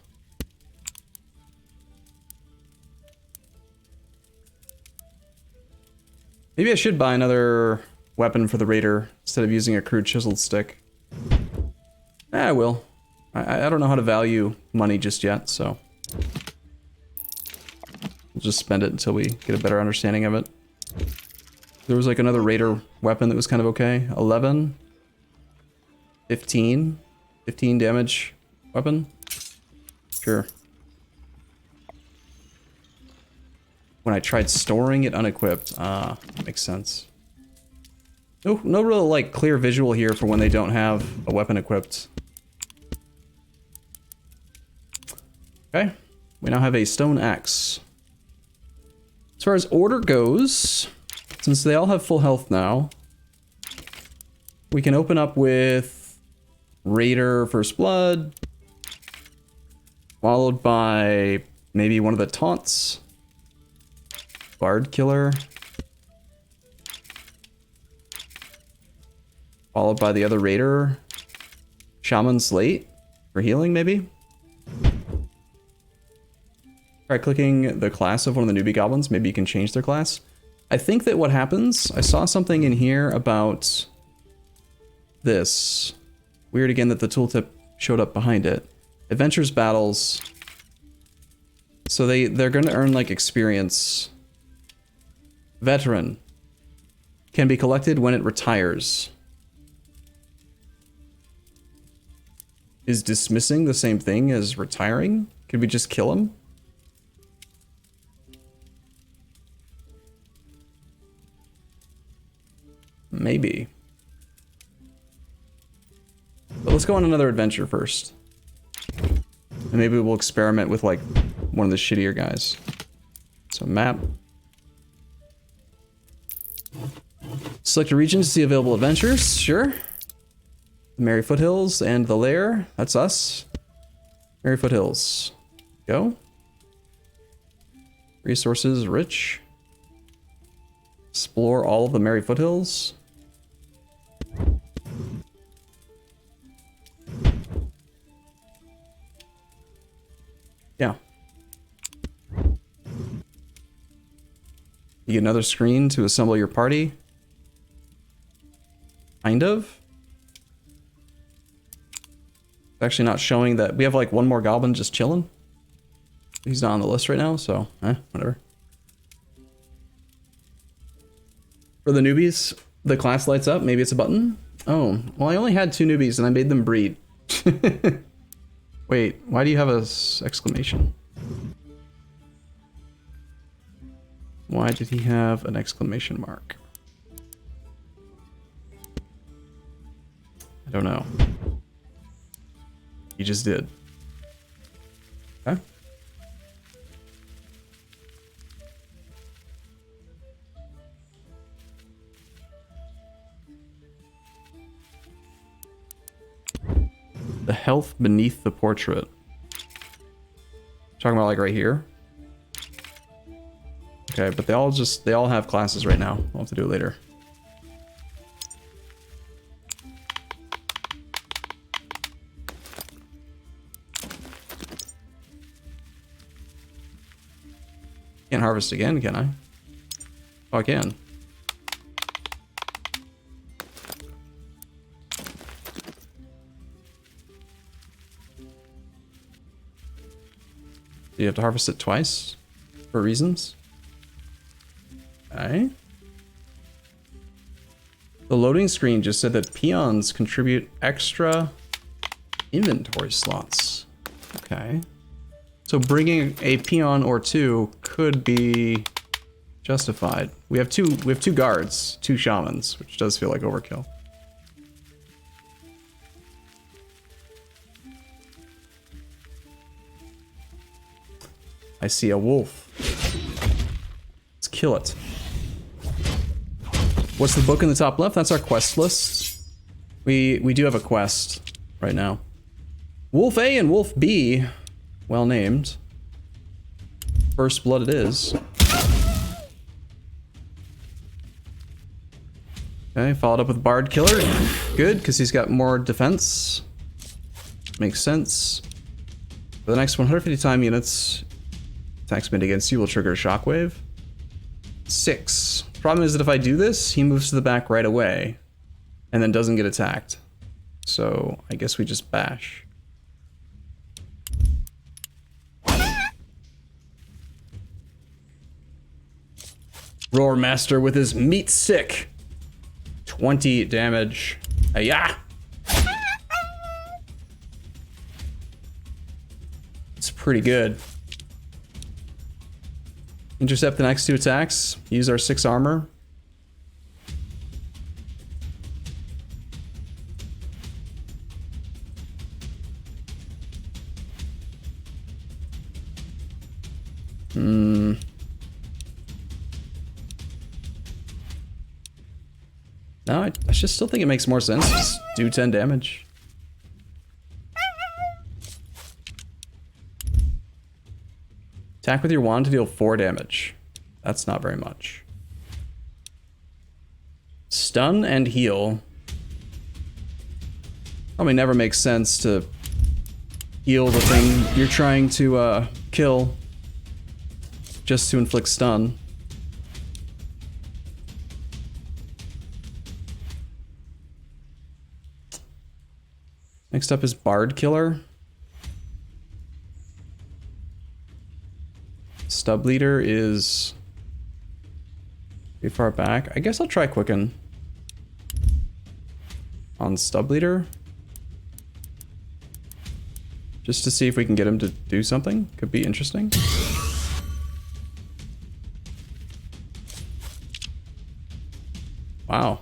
Maybe I should buy another weapon for the raider instead of using a crude chiseled stick. I will. I don't know how to value money just yet, so we'll just spend it until we get a better understanding of it. There was like another raider weapon that was kind of okay. 11, 15 damage weapon. Sure. When I tried storing it unequipped. Ah, makes sense. No real like clear visual here for when they don't have a weapon equipped. Okay, we now have a stone axe. As far as order goes, since they all have full health now, we can open up with Raider First Blood, followed by maybe one of the taunts. Bard Killer. Followed by the other Raider. Shaman Slate for healing, maybe? Try clicking the class of one of the newbie goblins. Maybe you can change their class. I think that what happens... I saw something in here about this. Weird again that the tooltip showed up behind it. Adventures battles. So they're going to earn like experience. Veteran. Can be collected when it retires. Is dismissing the same thing as retiring? Could we just kill him? Maybe. But let's go on another adventure first. And maybe we'll experiment with like one of the shittier guys. So map. Select a region to see available adventures. Sure. The Merry Foothills and the Lair. That's us. Merry Foothills. Go. Resources rich. Explore all of the Merry Foothills. Yeah. You get another screen to assemble your party. Kind of. It's actually not showing that we have like one more goblin just chilling. He's not on the list right now, so whatever. For the newbies, the class lights up. Maybe it's a button. Oh, well, I only had 2 newbies and I made them breed. Wait, why do you have a exclamation? Why did he have an exclamation mark? I don't know. He just did. Okay. The health beneath the portrait. Talking about like right here. Okay, but they all have classes right now. We'll have to do it later. Can't harvest again, can I? Oh, I can. Do you have to harvest it twice? For reasons? Okay. The loading screen just said that peons contribute extra inventory slots. Okay. So bringing a peon or two could be justified. We have two guards, 2 shamans, which does feel like overkill. I see a wolf. Let's kill it. What's the book in the top left? That's our quest list. We do have a quest right now. Wolf A and Wolf B, well named. First blood it is. Okay, followed up with Bard Killer. Good, because he's got more defense. Makes sense. For the next 150 time units, attacks made against you will trigger a shockwave. 6. Problem is that if I do this, he moves to the back right away and then doesn't get attacked. So I guess we just bash. Roar Master with his meat sick. 20 damage. Ayah! It's pretty good. Intercept the next 2 attacks. Use our 6 armor. No, I just still think it makes more sense to just do 10 damage. Attack with your wand to deal 4 damage. That's not very much. Stun and heal. Probably never makes sense to heal the thing you're trying to kill just to inflict stun. Next up is Bard Killer. Stub Leader is pretty far back. I guess I'll try Quicken on Stub Leader. Just to see if we can get him to do something. Could be interesting. Wow.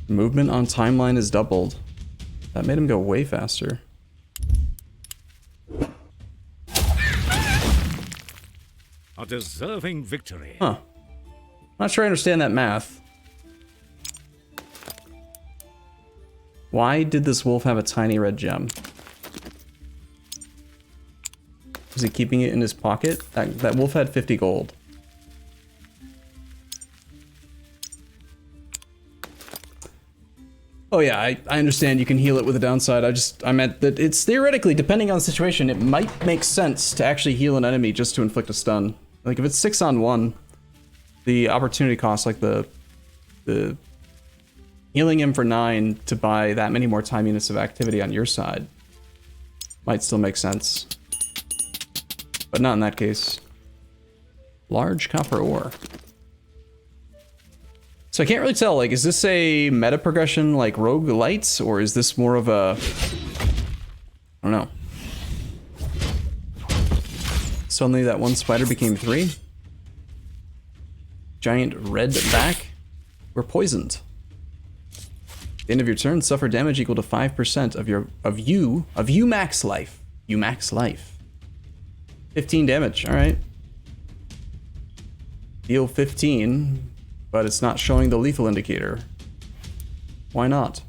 Movement on timeline is doubled. That made him go way faster. A deserving victory. Huh. Not sure I understand that math. Why did this wolf have a tiny red gem? Was he keeping it in his pocket? That wolf had 50 gold. Oh yeah, I understand you can heal it with a downside. I meant that it's theoretically, depending on the situation, it might make sense to actually heal an enemy just to inflict a stun. Like if it's 6-on-1, the opportunity cost, like the healing him for 9 to buy that many more time units of activity on your side might still make sense. But not in that case. Large copper ore. So I can't really tell, like, is this a meta progression like roguelites, or is this more of a... I don't know. Suddenly that one spider became 3. Giant red back. We're poisoned. At the end of your turn, suffer damage equal to 5% of you max life. You max life. 15 damage, alright. Deal 15. But it's not showing the lethal indicator. Why not?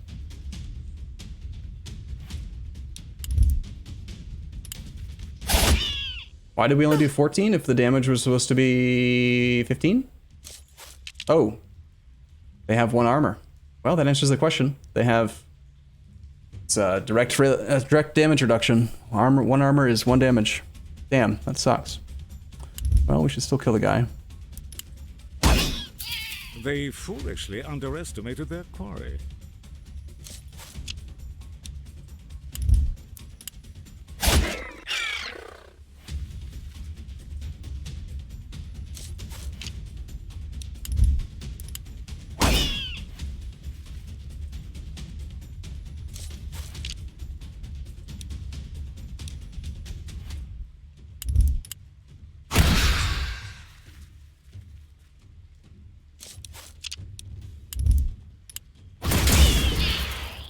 Why did we only do 14 if the damage was supposed to be 15? Oh. They have 1 armor. Well, that answers the question. They have... It's a direct damage reduction. 1 armor is 1 damage. Damn, that sucks. Well, we should still kill the guy. They foolishly underestimated their quarry.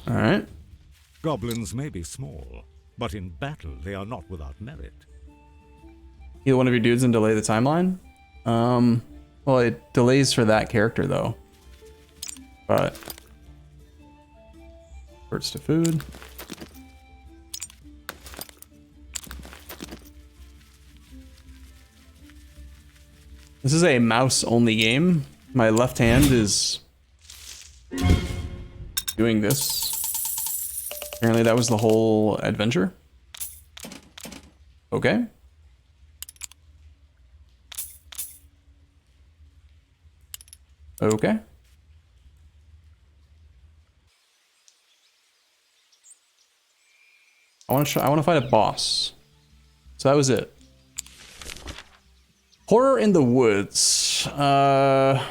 Alright. Goblins may be small, but in battle they are not without merit. Heal one of your dudes and delay the timeline? Well, it delays for that character, though. But... Converts to food. This is a mouse-only game. My left hand is... doing this. Apparently that was the whole adventure. Okay. Okay. I want to fight a boss. So that was it. Horror in the woods. A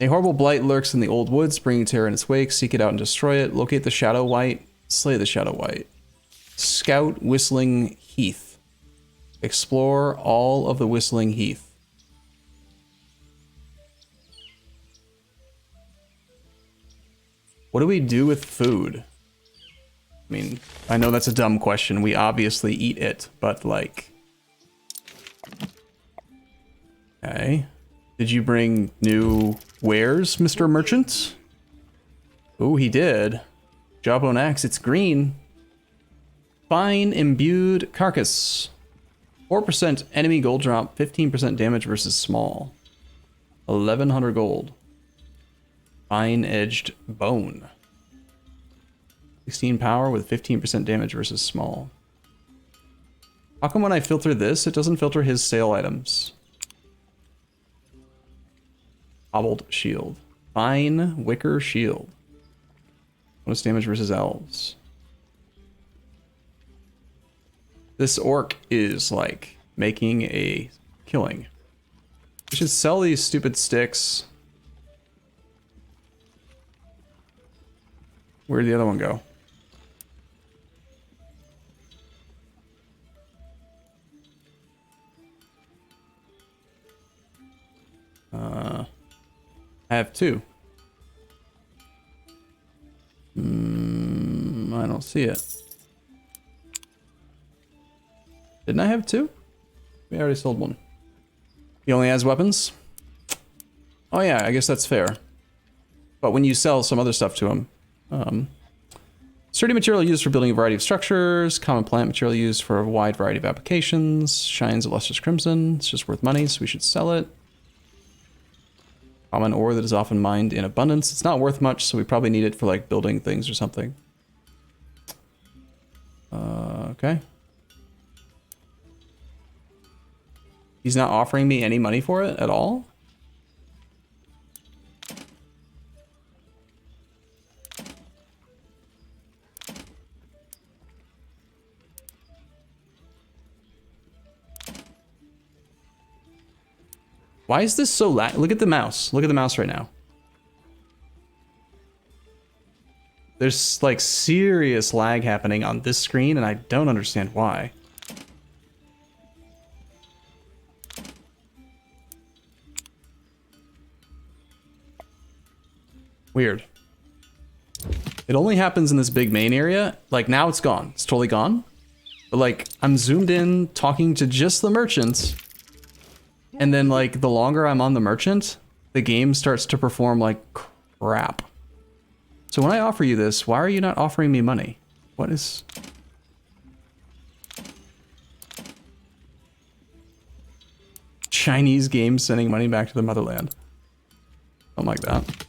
horrible blight lurks in the old woods, bringing terror in its wake. Seek it out and destroy it. Locate the Shadow Wight. Slay the Shadow Wight. Scout Whistling Heath. Explore all of the Whistling Heath. What do we do with food? I mean, I know that's a dumb question. We obviously eat it, but like... Okay. Did you bring new wares, Mr. Merchant? Oh, he did. Jawbone axe, it's green. Fine imbued carcass. 4% enemy gold drop, 15% damage versus small. 1100 gold. Fine edged bone. 16 power with 15% damage versus small. How come when I filter this, it doesn't filter his sale items? Hobbled shield. Fine wicker shield. Bonus damage versus elves. This orc is like making a killing. We should sell these stupid sticks. Where'd the other one go? I have 2. I don't see it. Didn't I have 2? We already sold 1. He only has weapons? Oh yeah, I guess that's fair. But when you sell some other stuff to him, sturdy material used for building a variety of structures, common plant material used for a wide variety of applications, shines a lustrous crimson, it's just worth money, so we should sell it. Common ore that is often mined in abundance. It's not worth much, so we probably need it for like building things or something. Okay. He's not offering me any money for it at all? Why is this so lag? Look at the mouse. Look at the mouse right now. There's like serious lag happening on this screen and I don't understand why. Weird. It only happens in this big main area. Like now it's gone. It's totally gone. But like I'm zoomed in talking to just the merchants. And then, like, the longer I'm on the merchant, the game starts to perform like crap. So when I offer you this, why are you not offering me money? What is... Chinese game sending money back to the motherland. Something like that.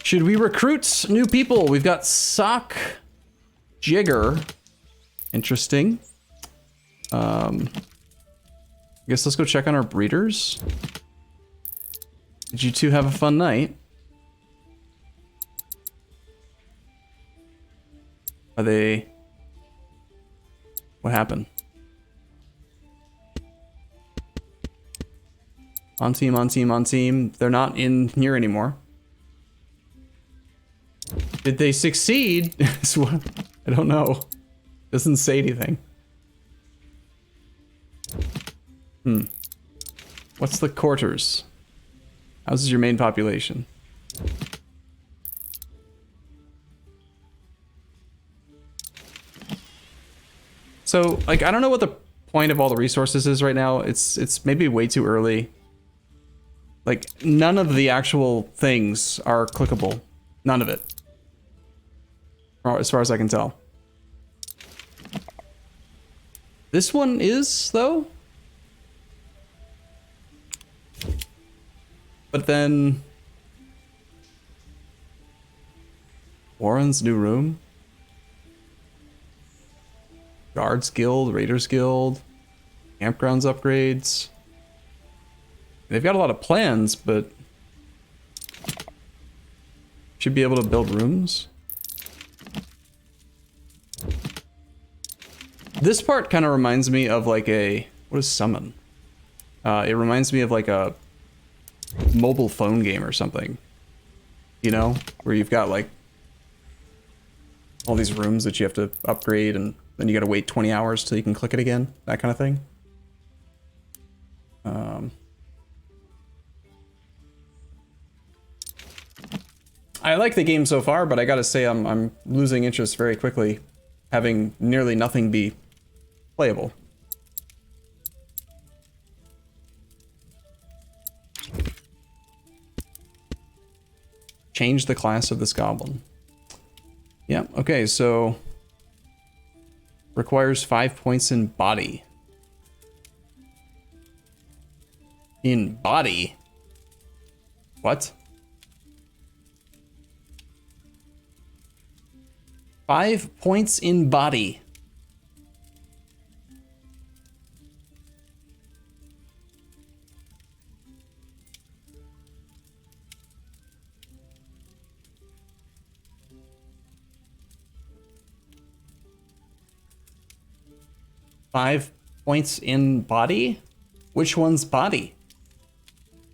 Should we recruit new people? We've got Sock Jigger. Interesting. I guess let's go check on our breeders. Did you two have a fun night? Are they... What happened? On team, on team, on team. They're not in here anymore. Did they succeed? I don't know. Doesn't say anything. What's the quarters? How's your main population? So, like, I don't know what the point of all the resources is right now. It's maybe way too early. Like, none of the actual things are clickable. None of it. As far as I can tell. This one is, though? But then... Warren's new room? Guards Guild, Raiders Guild, Campgrounds upgrades. They've got a lot of plans, but... Should be able to build rooms. This part kind of reminds me of like a... What is summon? It reminds me of like a mobile phone game or something. You know? Where you've got like all these rooms that you have to upgrade and then you gotta wait 20 hours till you can click it again. That kind of thing. I like the game so far, but I gotta say I'm losing interest very quickly, having nearly nothing be playable. Change the class of this goblin. Yeah, okay, so requires 5 points in body. In body? What? 5 points in body. Five points in body? Which one's body?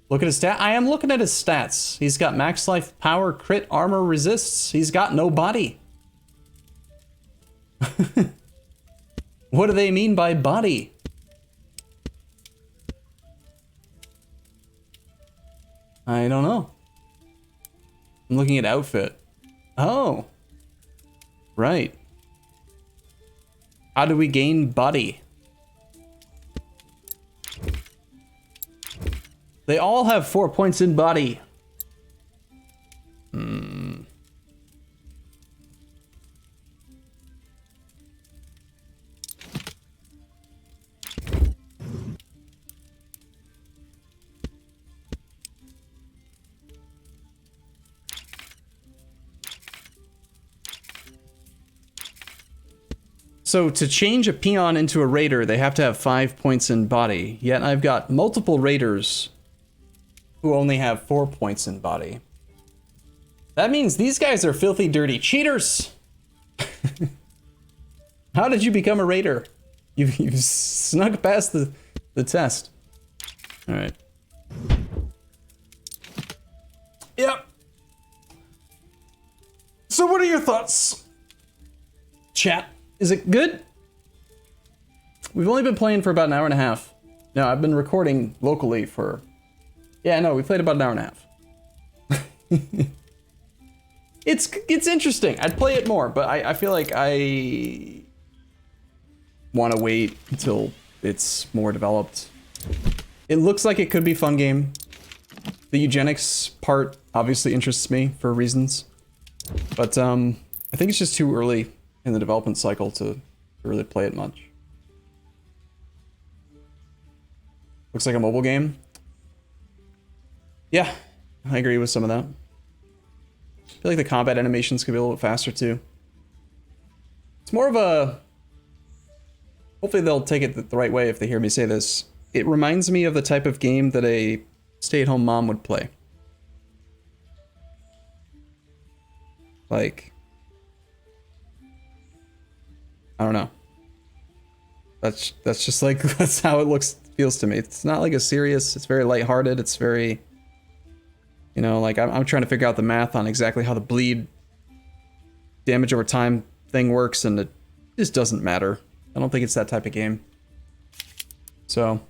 Look at his stat. I am looking at his stats. He's got max life, power, crit, armor, resists. He's got no body. What do they mean by body? I don't know. I'm looking at outfit. Oh. Right. How do we gain body? They all have 4 points in body. So to change a peon into a raider, they have to have 5 points in body. Yet I've got multiple raiders who only have 4 points in body. That means these guys are filthy, dirty cheaters. How did you become a raider? You've snuck past the test. All right. Yep. So what are your thoughts, chat? Is it good? We've only been playing for about an hour and a half. No, I've been recording locally for... Yeah, no, we played about an hour and a half. It's interesting. I'd play it more, but I feel like I want to wait until it's more developed. It looks like it could be a fun game. The eugenics part obviously interests me for reasons. But I think it's just too early in the development cycle to really play it much. Looks like a mobile game. Yeah, I agree with some of that. I feel like the combat animations could be a little bit faster too. It's more of a... Hopefully they'll take it the right way if they hear me say this. It reminds me of the type of game that a stay-at-home mom would play. Like... I don't know. That's just like, that's how it feels to me. It's not like a serious, it's very lighthearted, it's very... You know, like, I'm trying to figure out the math on exactly how the bleed damage over time thing works, and it just doesn't matter. I don't think it's that type of game. So,